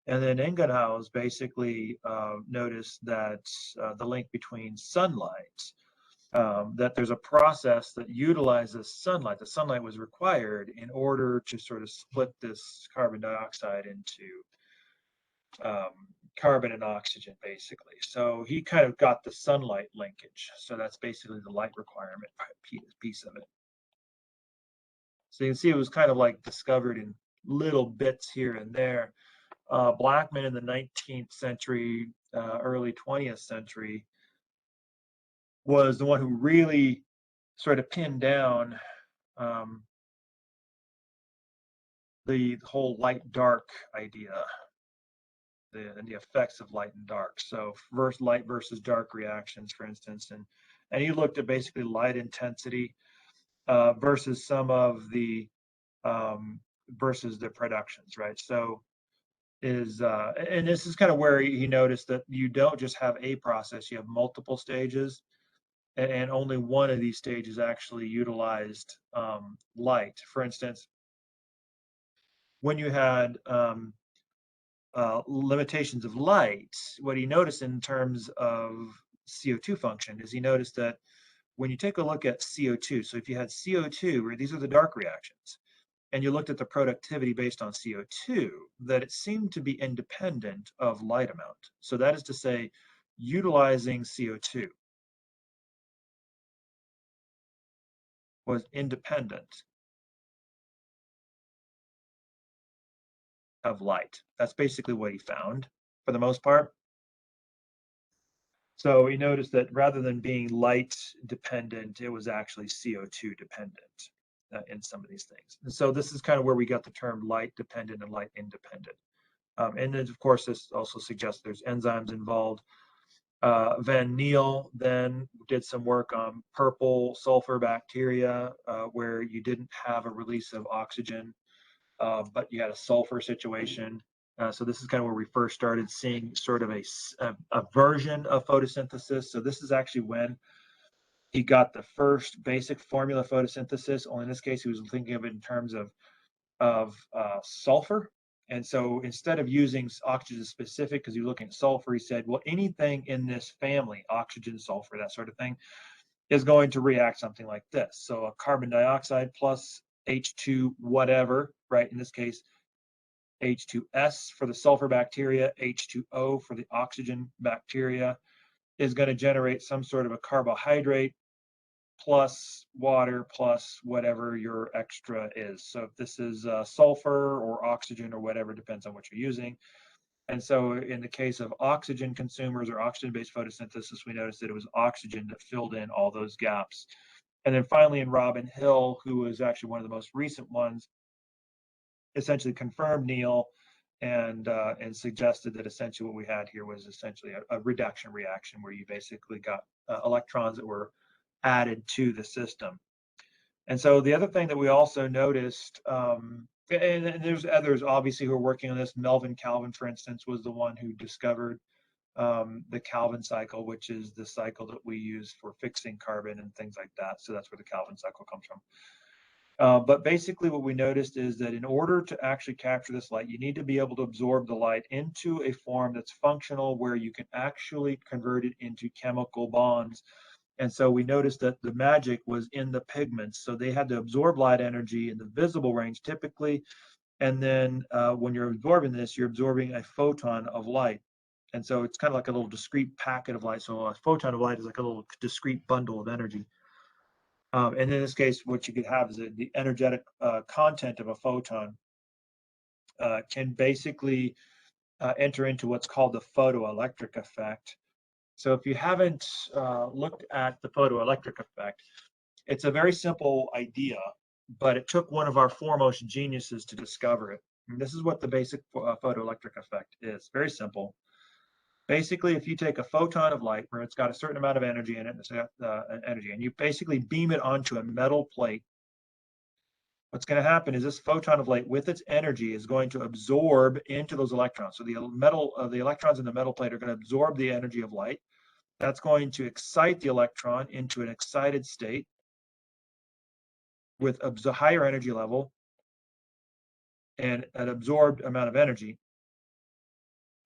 And then Ingenhousz basically noticed that the link between sunlight, that there's a process that utilizes sunlight. The sunlight was required in order to sort of split this carbon dioxide into carbon and oxygen, basically. So he kind of got the sunlight linkage. So that's basically the light requirement piece of it. So you can see it was kind of like discovered in little bits here and there. Blackman in the 19th century, early 20th century, was the one who really sort of pinned down the whole light-dark idea, and the effects of light and dark. So light versus dark reactions, for instance, and he looked at basically light intensity versus some of the versus the productions, right? So and this is kind of where he noticed that you don't just have a process, you have multiple stages, and only one of these stages actually utilized light. For instance, when you had limitations of light, what he noticed in terms of CO2 function is he noticed that when you take a look at CO2, so if you had CO2, where these are the dark reactions, and you looked at the productivity based on CO2, that it seemed to be independent of light amount. So that is to say, utilizing CO2 was independent of light. That's basically what he found for the most part. So he noticed that rather than being light dependent, it was actually CO2 dependent in some of these things. And so this is kind of where we got the term light dependent and light independent. And then, of course, this also suggests there's enzymes involved. Van Niel then did some work on purple sulfur bacteria, where you didn't have a release of oxygen, but you had a sulfur situation. So this is kind of where we first started seeing sort of a version of photosynthesis. So this is actually when he got the first basic formula photosynthesis. Only in this case, he was thinking of it in terms of sulfur. And so instead of using oxygen specific, because you're looking at sulfur, he said, well, anything in this family, oxygen, sulfur, that sort of thing, is going to react something like this. So a carbon dioxide plus H2 whatever, right? In this case, H2S for the sulfur bacteria, H2O for the oxygen bacteria, is going to generate some sort of a carbohydrate plus water plus whatever your extra is. So if this is sulfur or oxygen or whatever, depends on what you're using. And so in the case of oxygen consumers or oxygen-based photosynthesis, we noticed that it was oxygen that filled in all those gaps. And then finally in Robin Hill, who was actually one of the most recent ones, essentially confirmed Neal and suggested that essentially what we had here was essentially a reduction reaction where you basically got electrons that were added to the system. And so the other thing that we also noticed, and there's others obviously who are working on this. Melvin Calvin, for instance, was the one who discovered the Calvin cycle, which is the cycle that we use for fixing carbon and things like that. So that's where the Calvin cycle comes from. But basically what we noticed is that in order to actually capture this light, you need to be able to absorb the light into a form that's functional where you can actually convert it into chemical bonds. And so we noticed that the magic was in the pigments. So they had to absorb light energy in the visible range typically. And then when you're absorbing this, you're absorbing a photon of light. And so it's kind of like a little discrete packet of light. So a photon of light is like a little discrete bundle of energy. And in this case, what you could have is the energetic content of a photon can basically enter into what's called the photoelectric effect. So if you haven't looked at the photoelectric effect, it's a very simple idea, but it took one of our foremost geniuses to discover it. And this is what the basic photoelectric effect is. Very simple. Basically, if you take a photon of light where it's got a certain amount of energy in it, and you basically beam it onto a metal plate, what's going to happen is this photon of light with its energy is going to absorb into those electrons. So the electrons in the metal plate are going to absorb the energy of light. That's going to excite the electron into an excited state with a higher energy level and an absorbed amount of energy.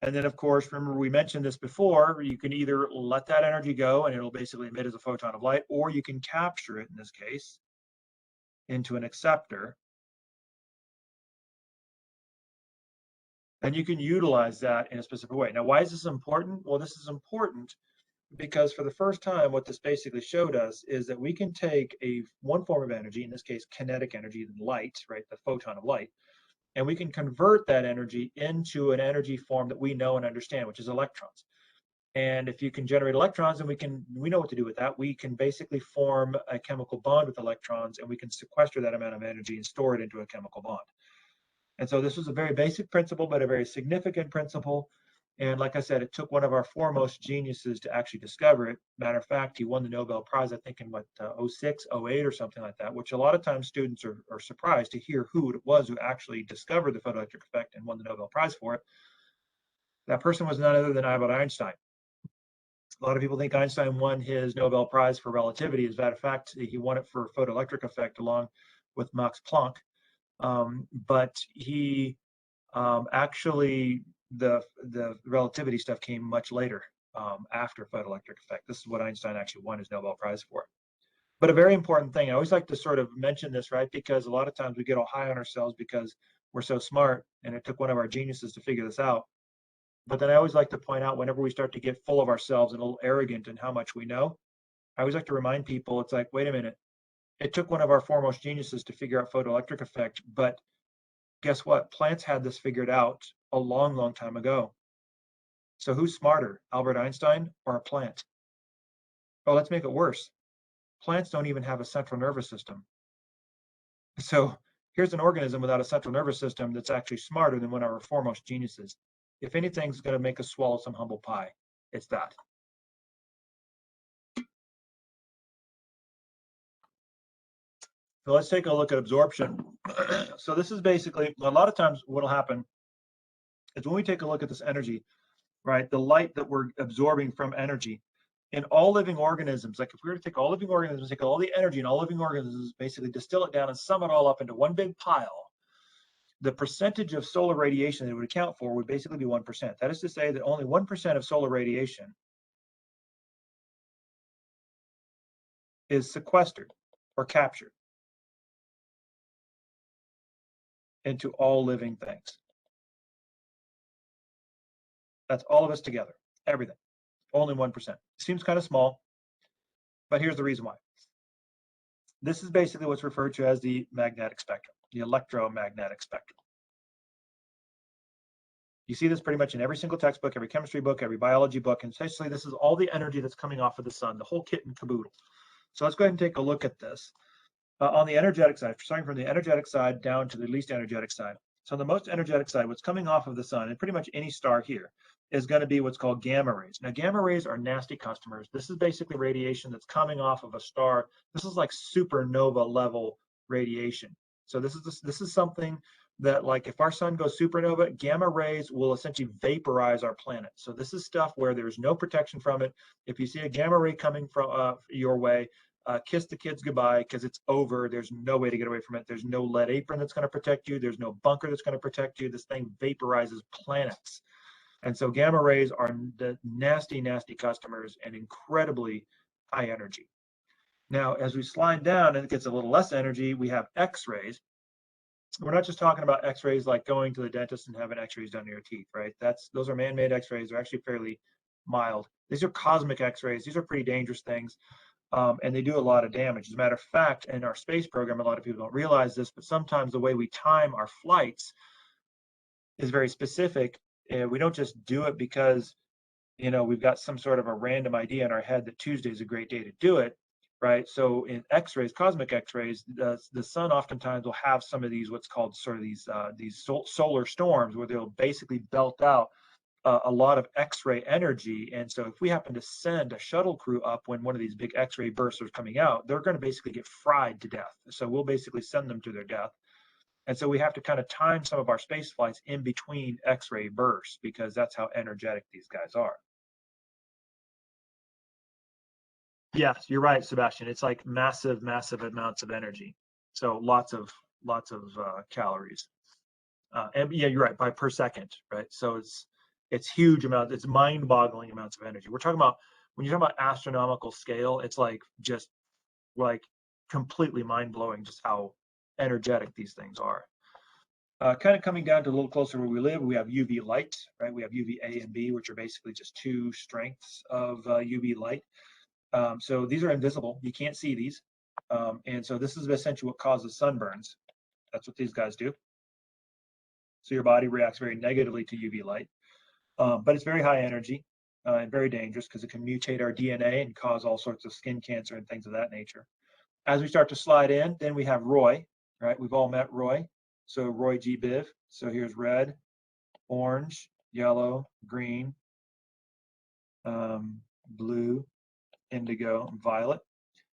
And then, of course, remember we mentioned this before, you can either let that energy go and it'll basically emit as a photon of light, or you can capture it, in this case, into an acceptor. And you can utilize that in a specific way. Now, why is this important? Well, this is important because for the first time, what this basically showed us is that we can take one form of energy, in this case, kinetic energy, light, right, the photon of light, and we can convert that energy into an energy form that we know and understand, which is electrons. And if you can generate electrons, and we know what to do with that. We can basically form a chemical bond with electrons, and we can sequester that amount of energy and store it into a chemical bond. And so this was a very basic principle, but a very significant principle. And like I said, it took one of our foremost geniuses to actually discover it. Matter of fact, he won the Nobel Prize, I think in 06, 08 or something like that, which a lot of times students are surprised to hear who it was who actually discovered the photoelectric effect and won the Nobel Prize for it. That person was none other than Albert Einstein. A lot of people think Einstein won his Nobel Prize for relativity. As a matter of fact, he won it for photoelectric effect along with Max Planck. But he actually, the relativity stuff came much later after photoelectric effect. This is what Einstein actually won his Nobel Prize for. But a very important thing, I always like to sort of mention this, right? Because a lot of times we get all high on ourselves because we're so smart, and it took one of our geniuses to figure this out. But then I always like to point out, whenever we start to get full of ourselves and a little arrogant in how much we know, I always like to remind people, it's like, wait a minute, it took one of our foremost geniuses to figure out photoelectric effect, but guess what? Plants had this figured out a long, long time ago. So who's smarter, Albert Einstein or a plant? Oh, let's make it worse. Plants don't even have a central nervous system. So here's an organism without a central nervous system that's actually smarter than one of our foremost geniuses. If anything's going to make us swallow some humble pie, it's that. So let's take a look at absorption. So this is basically, a lot of times what will happen is when we take a look at this energy, right, the light that we're absorbing from energy, in all living organisms, like if we were to take all living organisms, take all the energy in all living organisms, basically distill it down and sum it all up into one big pile, the percentage of solar radiation that it would account for would basically be 1%. That is to say that only 1% of solar radiation is sequestered or captured into all living things. That's all of us together, everything, only 1%. Seems kind of small, but here's the reason why. This is basically what's referred to as the magnetic spectrum, the electromagnetic spectrum. You see this pretty much in every single textbook, every chemistry book, every biology book, and essentially this is all the energy that's coming off of the sun, the whole kit and caboodle. So let's go ahead and take a look at this. On the energetic side, starting from the energetic side down to the least energetic side. So on the most energetic side, what's coming off of the sun, and pretty much any star here, is going to be what's called gamma rays. Now, gamma rays are nasty customers. This is basically radiation that's coming off of a star. This is like supernova level radiation. So this is something that, like, if our sun goes supernova, gamma rays will essentially vaporize our planet. So this is stuff where there's no protection from it. If you see a gamma ray coming from your way, kiss the kids goodbye, because it's over. There's no way to get away from it. There's no lead apron that's going to protect you. There's no bunker that's going to protect you. This thing vaporizes planets. And so gamma rays are the nasty, nasty customers and incredibly high energy. Now, as we slide down and it gets a little less energy, we have X-rays. We're not just talking about X-rays like going to the dentist and having X-rays done to your teeth, right? Those are man-made X-rays. They're actually fairly mild. These are cosmic X-rays. These are pretty dangerous things. And they do a lot of damage. As a matter of fact, in our space program, a lot of people don't realize this, but sometimes the way we time our flights is very specific. We don't just do it because, we've got some sort of a random idea in our head that Tuesday is a great day to do it, right? So in X-rays, cosmic X-rays, the sun oftentimes will have some of these, what's called sort of these solar storms, where they'll basically belt out a lot of X-ray energy. And so if we happen to send a shuttle crew up when one of these big X-ray bursts are coming out, they're going to basically get fried to death. So we'll basically send them to their death. And so we have to kind of time some of our space flights in between X-ray bursts, because that's how energetic these guys are. Yes, you're right, Sebastian. It's like massive, massive amounts of energy. So lots of calories. And yeah, you're right, per second, right? So it's huge amounts. It's mind-boggling amounts of energy. We're talking about, when you're talking about astronomical scale, it's like just like completely mind-blowing just how energetic these things are. Kind of coming down to a little closer where we live, we have UV light, right? We have UVA and B, which are basically just two strengths of UV light. So these are invisible. You can't see these. And so this is essentially what causes sunburns. That's what these guys do. So your body reacts very negatively to UV light. But it's very high energy and very dangerous because it can mutate our DNA and cause all sorts of skin cancer and things of that nature. As we start to slide in, then we have Roy, right? We've all met Roy. So Roy G. Biv. So here's red, orange, yellow, green, blue, indigo, and violet.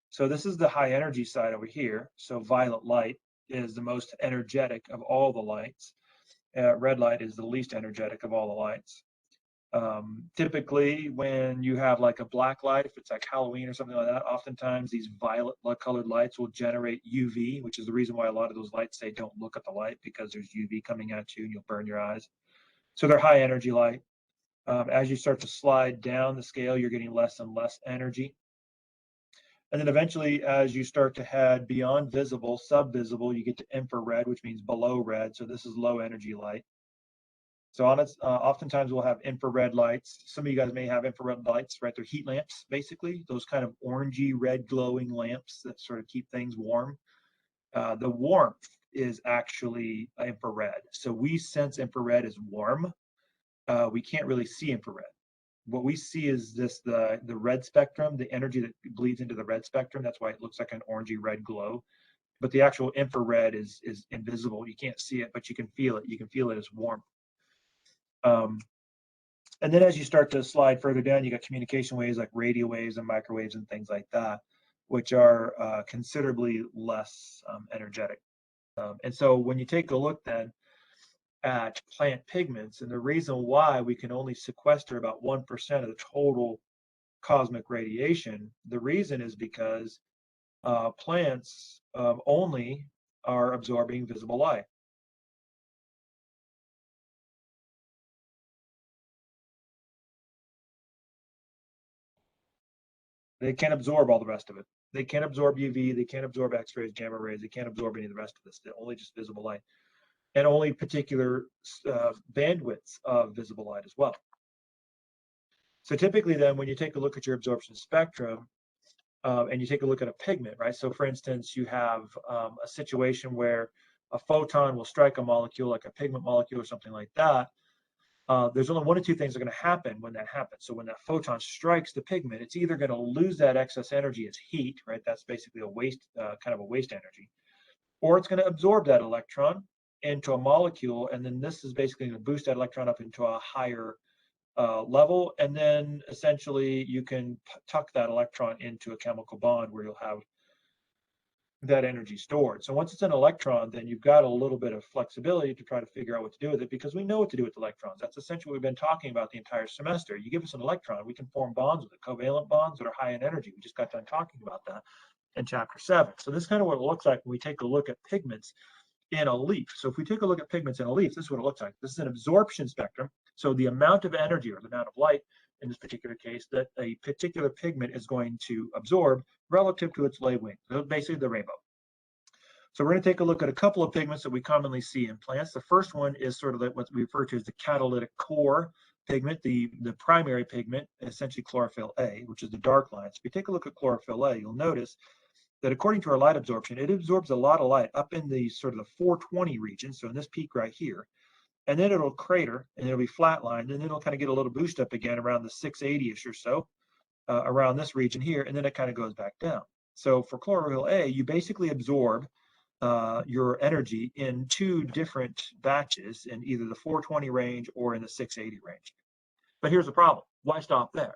So this is the high energy side over here. So violet light is the most energetic of all the lights. Red light is the least energetic of all the lights. Typically, when you have like a black light, if it's like Halloween or something like that, oftentimes these violet colored lights will generate UV, which is the reason why a lot of those lights say don't look at the light, because there's UV coming at you and you'll burn your eyes. So they're high energy light. As you start to slide down the scale, you're getting less and less energy. And then eventually, as you start to head beyond visible, subvisible, you get to infrared, which means below red. So this is low energy light. So oftentimes we'll have infrared lights. Some of you guys may have infrared lights, right? They're heat lamps, basically, those kind of orangey red glowing lamps that sort of keep things warm. The warmth is actually infrared. So we sense infrared as warm. We can't really see infrared. What we see is the red spectrum, the energy that bleeds into the red spectrum. That's why it looks like an orangey red glow. But the actual infrared is invisible. You can't see it, but you can feel it. You can feel it as warmth. And then as you start to slide further down, you got communication waves like radio waves and microwaves and things like that, which are considerably less energetic. And so when you take a look then at plant pigments, and the reason why we can only sequester about 1% of the total cosmic radiation, the reason is because plants only are absorbing visible light. They can't absorb all the rest of it. They can't absorb UV, they can't absorb X-rays, gamma rays, they can't absorb any of the rest of this. They're only just visible light, and only particular bandwidths of visible light as well. So typically then, when you take a look at your absorption spectrum, and you take a look at a pigment, right? So for instance, you have a situation where a photon will strike a molecule, like a pigment molecule or something like that. There's only one of two things that are going to happen when that happens. So when that photon strikes the pigment, it's either going to lose that excess energy as heat, right? That's basically a waste, kind of a waste energy, or it's going to absorb that electron into a molecule, and then this is basically going to boost that electron up into a higher level, and then essentially you can tuck that electron into a chemical bond where you'll have that energy stored. So once it's an electron, then you've got a little bit of flexibility to try to figure out what to do with it, because we know what to do with electrons. That's essentially what we've been talking about the entire semester. You give us an electron, we can form bonds with it, covalent bonds that are high in energy. We just got done talking about that in chapter 7. So this is kind of what it looks like when we take a look at pigments in a leaf. So if we take a look at pigments in a leaf, this is what it looks like. This is an absorption spectrum. So the amount of energy, or the amount of light in this particular case, that a particular pigment is going to absorb relative to its wavelength, basically the rainbow. So we're going to take a look at a couple of pigments that we commonly see in plants. The first one is sort of what we refer to as the catalytic core pigment, the primary pigment, essentially chlorophyll A, which is the dark line. So if you take a look at chlorophyll A, you'll notice that according to our light absorption, it absorbs a lot of light up in the sort of the 420 region, so in this peak right here, and then it'll crater and it'll be flatlined, and then it'll kind of get a little boost up again around the 680-ish or so, around this region here, and then it kind of goes back down. So for chlorophyll A, you basically absorb your energy in two different batches in either the 420 range or in the 680 range. But here's the problem. Why stop there?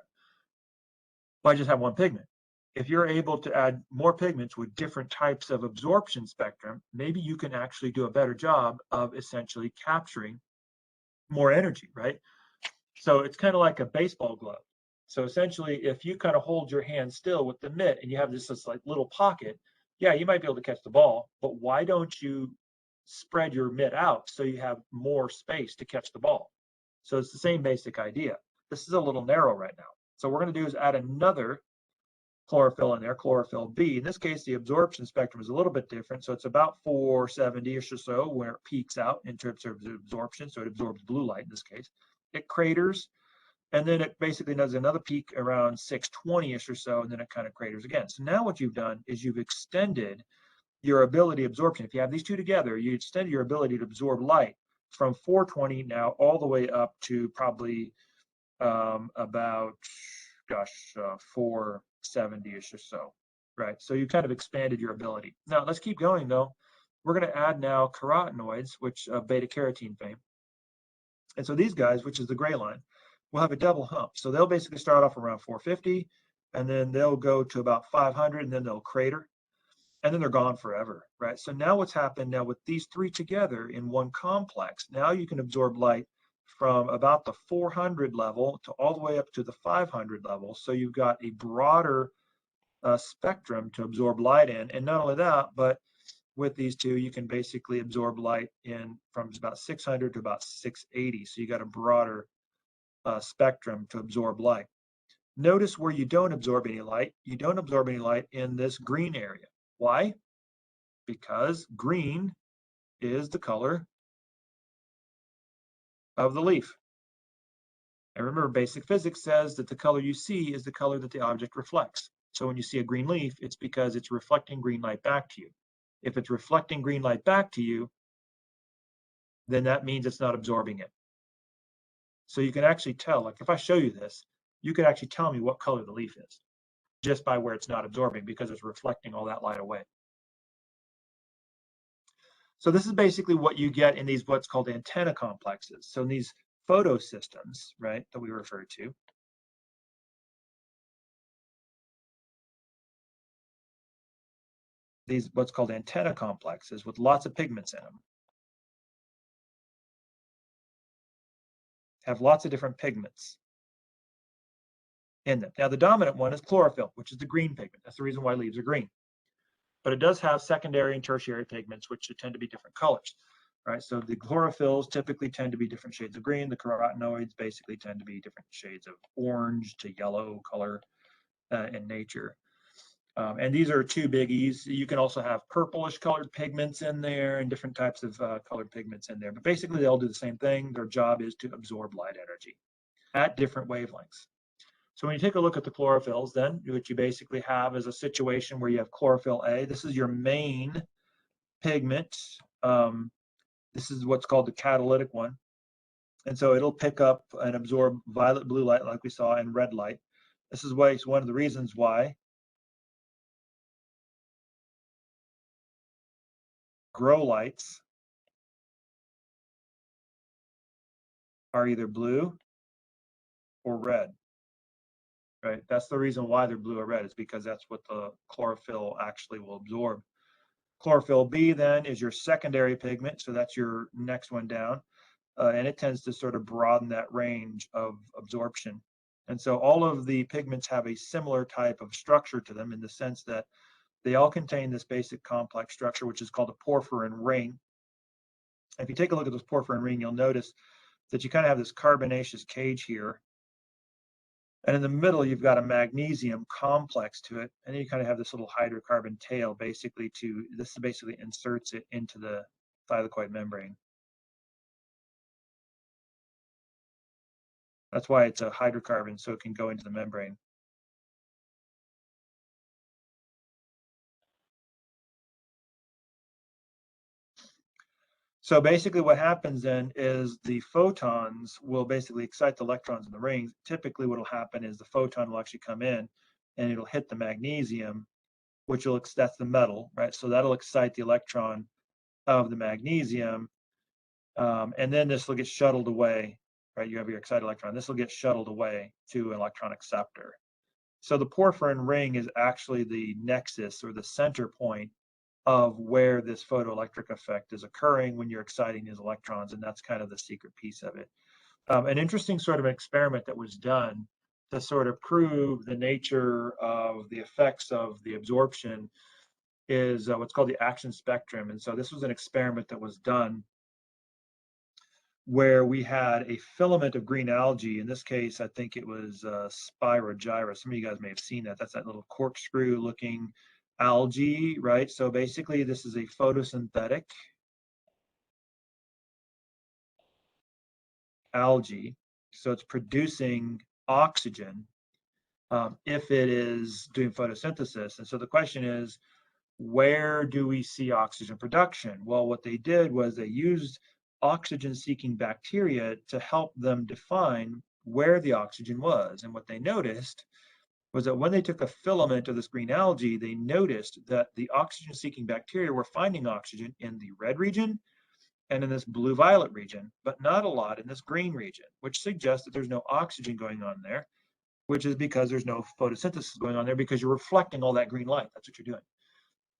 Why just have one pigment? If you're able to add more pigments with different types of absorption spectrum, maybe you can actually do a better job of essentially capturing more energy, right? So it's kind of like a baseball glove. So essentially, if you kind of hold your hand still with the mitt and you have this like little pocket, yeah, you might be able to catch the ball, but why don't you spread your mitt out so you have more space to catch the ball? So it's the same basic idea. This is a little narrow right now. So what we're going to do is add another chlorophyll in there, chlorophyll B. In this case, the absorption spectrum is a little bit different. So it's about 470-ish or so where it peaks out in terms of absorption. So it absorbs blue light in this case. It craters, and then it basically does another peak around 620-ish or so, and then it kind of craters again. So now what you've done is you've extended your ability of absorption. If you have these two together, you extend your ability to absorb light from 420 now all the way up to probably about, 470-ish or so, right? So you kind of expanded your ability. Now let's keep going though. We're going to add now carotenoids, which beta carotene fame. And so these guys, which is the gray line, will have a double hump. So they'll basically start off around 450, and then they'll go to about 500, and then they'll crater, and then they're gone forever, right? So now what's happened now with these three together in one complex, now you can absorb light from about the 400 level to all the way up to the 500 level. So you've got a broader spectrum to absorb light in. And not only that, but with these two, you can basically absorb light in from about 600 to about 680. So you got a broader spectrum to absorb light. Notice where you don't absorb any light. You don't absorb any light in this green area. Why? Because green is the color of the leaf. And remember, basic physics says that the color you see is the color that the object reflects. So when you see a green leaf, it's because it's reflecting green light back to you. If it's reflecting green light back to you, then that means it's not absorbing it. So you can actually tell, like if I show you this, you could actually tell me what color the leaf is just by where it's not absorbing because it's reflecting all that light away. So this is basically what you get in these what's called antenna complexes. So in these photosystems, right, that we refer to, these what's called antenna complexes with lots of pigments in them, have lots of different pigments in them. Now the dominant one is chlorophyll, which is the green pigment. That's the reason why leaves are green. But it does have secondary and tertiary pigments, which tend to be different colors, right? So the chlorophylls typically tend to be different shades of green. The carotenoids basically tend to be different shades of orange to yellow color in nature. And these are two biggies. You can also have purplish colored pigments in there and different types of colored pigments in there. But basically, they all do the same thing. Their job is to absorb light energy at different wavelengths. So when you take a look at the chlorophylls, then what you basically have is a situation where you have chlorophyll A. This is your main pigment. This is what's called the catalytic one. And so it'll pick up and absorb violet blue light like we saw and red light. This is why it's one of the reasons why grow lights are either blue or red, right? That's the reason why they're blue or red, is because that's what the chlorophyll actually will absorb. Chlorophyll B then is your secondary pigment, so that's your next one down, and it tends to sort of broaden that range of absorption. And so all of the pigments have a similar type of structure to them in the sense that they all contain this basic complex structure, which is called a porphyrin ring. If you take a look at this porphyrin ring, you'll notice that you kind of have this carbonaceous cage here. And in the middle, you've got a magnesium complex to it. And then you kind of have this little hydrocarbon tail basically this basically inserts it into the thylakoid membrane. That's why it's a hydrocarbon, so it can go into the membrane. So basically what happens then is the photons will basically excite the electrons in the rings. Typically what will happen is the photon will actually come in and it'll hit the magnesium, which will, that's the metal, right? So that'll excite the electron of the magnesium. And then this will get shuttled away, right? You have your excited electron. This will get shuttled away to an electron acceptor. So the porphyrin ring is actually the nexus or the center point of where this photoelectric effect is occurring when you're exciting these electrons, and that's kind of the secret piece of it. An interesting sort of experiment that was done to sort of prove the nature of the effects of the absorption is what's called the action spectrum. And so this was an experiment that was done where we had a filament of green algae. In this case, I think it was Spirogyra. Some of you guys may have seen that. That's that little corkscrew looking algae, right? So basically this is a photosynthetic algae. So it's producing oxygen if it is doing photosynthesis. And so the question is, where do we see oxygen production? Well, what they did was they used oxygen-seeking bacteria to help them define where the oxygen was. And what they noticed was that when they took a filament of this green algae, they noticed that the oxygen-seeking bacteria were finding oxygen in the red region and in this blue-violet region, but not a lot in this green region, which suggests that there's no oxygen going on there, which is because there's no photosynthesis going on there because you're reflecting all that green light. That's what you're doing.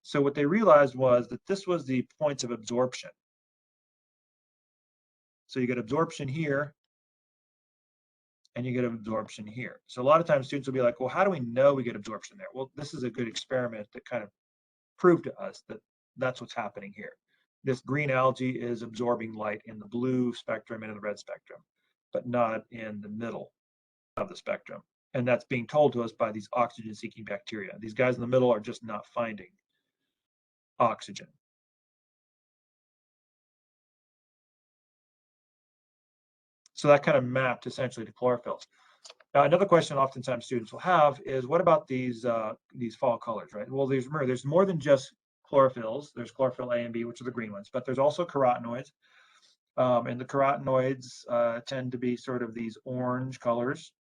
So what they realized was that this was the points of absorption. So you get absorption here, and you get absorption here. So a lot of times students will be like, well, how do we know we get absorption there? Well, this is a good experiment that kind of proved to us that that's what's happening here. This green algae is absorbing light in the blue spectrum and in the red spectrum, but not in the middle of the spectrum. And that's being told to us by these oxygen-seeking bacteria. These guys in the middle are just not finding oxygen. So that kind of mapped essentially to chlorophylls. Now, another question oftentimes students will have is, what about these fall colors, right? Well, there's more than just chlorophylls. There's chlorophyll A and B, which are the green ones, but there's also carotenoids. And the carotenoids tend to be sort of these orange colors.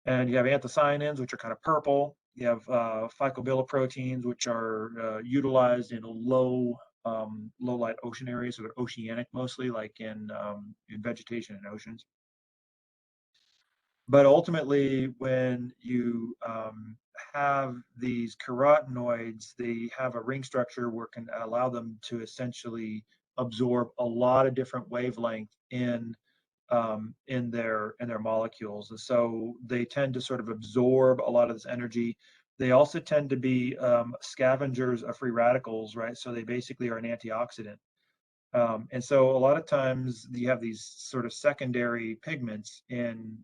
And you have anthocyanins, which are kind of purple. You have phycobiloproteins, which are utilized in low light ocean areas, so they're oceanic mostly, like in vegetation in oceans. But ultimately, when you have these carotenoids, they have a ring structure where it can allow them to essentially absorb a lot of different wavelength in their molecules, and so they tend to sort of absorb a lot of this energy. They also tend to be scavengers of free radicals, right? So they basically are an antioxidant. And so a lot of times you have these sort of secondary pigments in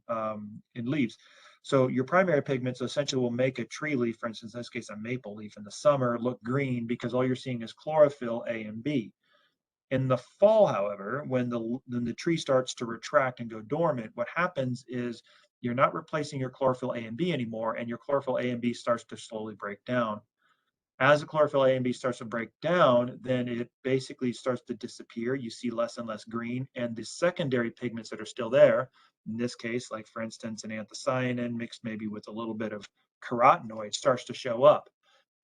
leaves. So your primary pigments essentially will make a tree leaf, for instance, in this case, a maple leaf in the summer, look green because all you're seeing is chlorophyll A and B. In the fall, however, when the tree starts to retract and go dormant, what happens is you're not replacing your chlorophyll A and B anymore, and your chlorophyll A and B starts to slowly break down. As the chlorophyll A and B starts to break down, then it basically starts to disappear. You see less and less green, and the secondary pigments that are still there, in this case, like for instance, an anthocyanin mixed maybe with a little bit of carotenoid, starts to show up.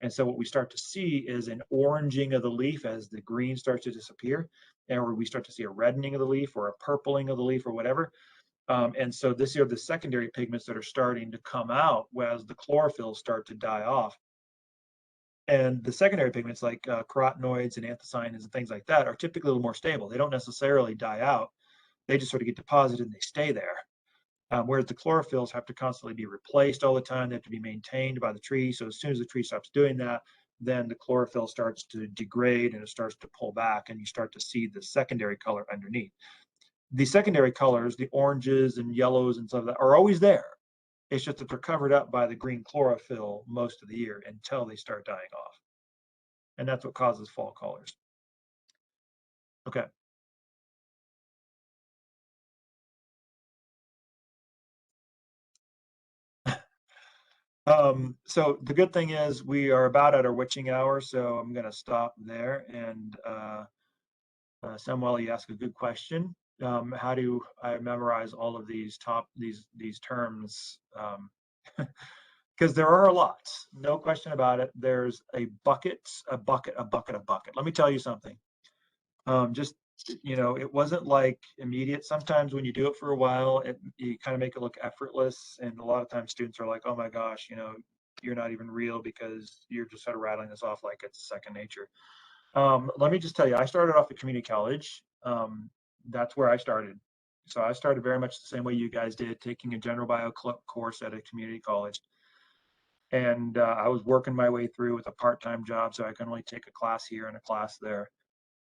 And so what we start to see is an oranging of the leaf as the green starts to disappear, and where we start to see a reddening of the leaf or a purpling of the leaf or whatever. And so this are the secondary pigments that are starting to come out as the chlorophylls start to die off. And the secondary pigments like carotenoids and anthocyanins and things like that are typically a little more stable. They don't necessarily die out. They just sort of get deposited and they stay there. Whereas the chlorophylls have to constantly be replaced all the time. They have to be maintained by the tree. So as soon as the tree stops doing that, then the chlorophyll starts to degrade and it starts to pull back, and you start to see the secondary color underneath. The secondary colors, the oranges and yellows and stuff, that are always there. It's just that they're covered up by the green chlorophyll most of the year until they start dying off. And that's what causes fall colors. Okay. So the good thing is we are about at our witching hour, so I'm going to stop there. And Samuel, you ask a good question. How do I memorize all of these these terms? Because there are a lot, no question about it. There's a bucket. Let me tell you something. Just, you know, it wasn't like immediate. Sometimes when you do it for a while, you kind of make it look effortless. And a lot of times students are like, oh my gosh, you know, you're not even real because you're just sort of rattling this off like it's second nature. Let me just tell you, I started off at community college. That's where I started. So I started very much the same way you guys did, taking a general bio course at a community college. And I was working my way through with a part-time job, so I can only take a class here and a class there.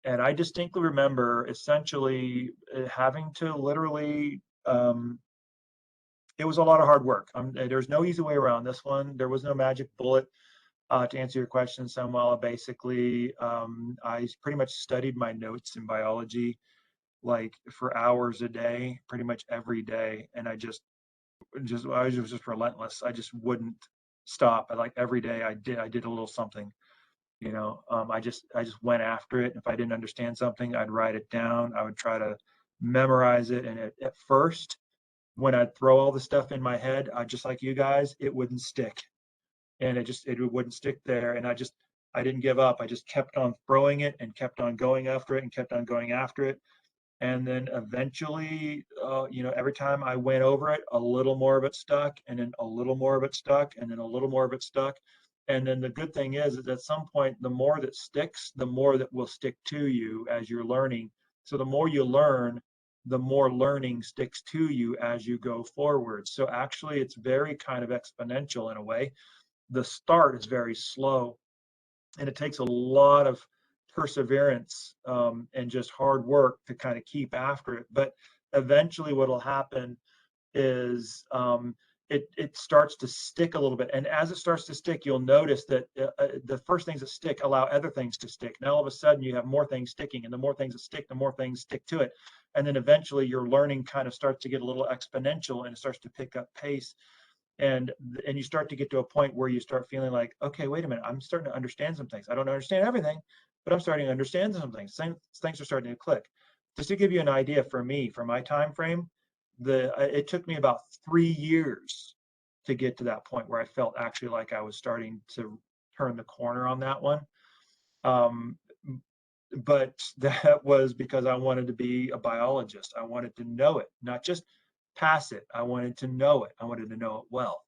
And I distinctly remember essentially having to literally, it was a lot of hard work. There's no easy way around this one. There was no magic bullet. To answer your question, Samuel, basically, I pretty much studied my notes in biology like for hours a day, pretty much every day, and I was just relentless. I just wouldn't stop. Like every day, I did a little something. I just went after it. If I didn't understand something, I'd write it down. I would try to memorize it, and at first, when I'd throw all the stuff in my head, just like you guys, it wouldn't stick, and it wouldn't stick there. And I didn't give up. I just kept on throwing it and kept on going after it and kept on going after it. And then eventually, every time I went over it, a little more of it stuck, and then a little more of it stuck, and then a little more of it stuck. And then the good thing is that at some point, the more that sticks, the more that will stick to you as you're learning. So the more you learn, the more learning sticks to you as you go forward. So actually, it's very kind of exponential in a way. The start is very slow, and it takes a lot of perseverance and just hard work to kind of keep after it. But eventually, what will happen is it starts to stick a little bit, and as it starts to stick, you'll notice that the first things that stick allow other things to stick. Now all of a sudden, you have more things sticking, and the more things that stick, the more things stick to it, and then eventually, your learning kind of starts to get a little exponential, and it starts to pick up pace. And you start to get to a point where you start feeling like, okay, wait a minute, I'm starting to understand some things. I don't understand everything, but I'm starting to understand some things. Things are starting to click. Just to give you an idea, for me, for my time frame, it took me about 3 years to get to that point where I felt actually like I was starting to turn the corner on that one. Um, but that was because I wanted to be a biologist. I wanted to know it, not just pass it. I wanted to know it. I wanted to know it well.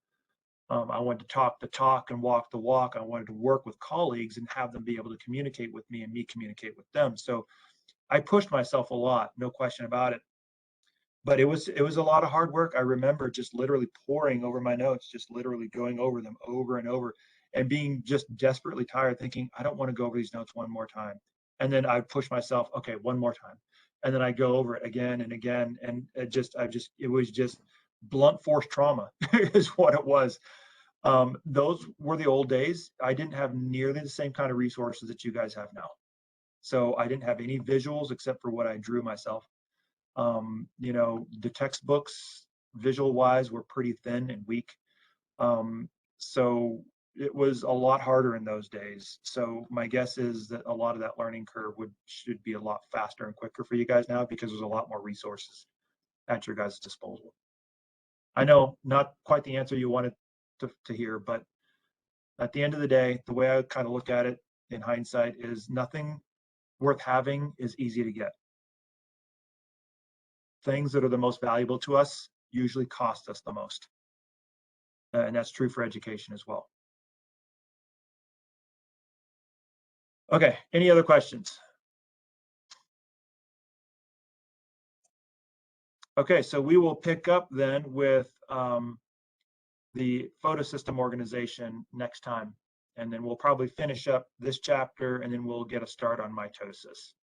I wanted to talk the talk and walk the walk. I wanted to work with colleagues and have them be able to communicate with me and me communicate with them. So I pushed myself a lot, no question about it. But it was a lot of hard work. I remember just literally poring over my notes, just literally going over them over and over, and being just desperately tired, thinking, I don't want to go over these notes one more time. And then I'd push myself, okay, one more time. And then I go over it again and again. And it was just blunt force trauma is what it was. Those were the old days. I didn't have nearly the same kind of resources that you guys have now. So I didn't have any visuals except for what I drew myself. The textbooks, visual wise, were pretty thin and weak. So it was a lot harder in those days. So my guess is that a lot of that learning curve should be a lot faster and quicker for you guys now, because there's a lot more resources at your guys' disposal. I know not quite the answer you wanted to hear, but at the end of the day, the way I kind of look at it in hindsight is nothing worth having is easy to get. Things that are the most valuable to us usually cost us the most. And that's true for education as well. Okay, any other questions? Okay, so we will pick up then with the photosystem organization next time. And then we'll probably finish up this chapter, and then we'll get a start on mitosis.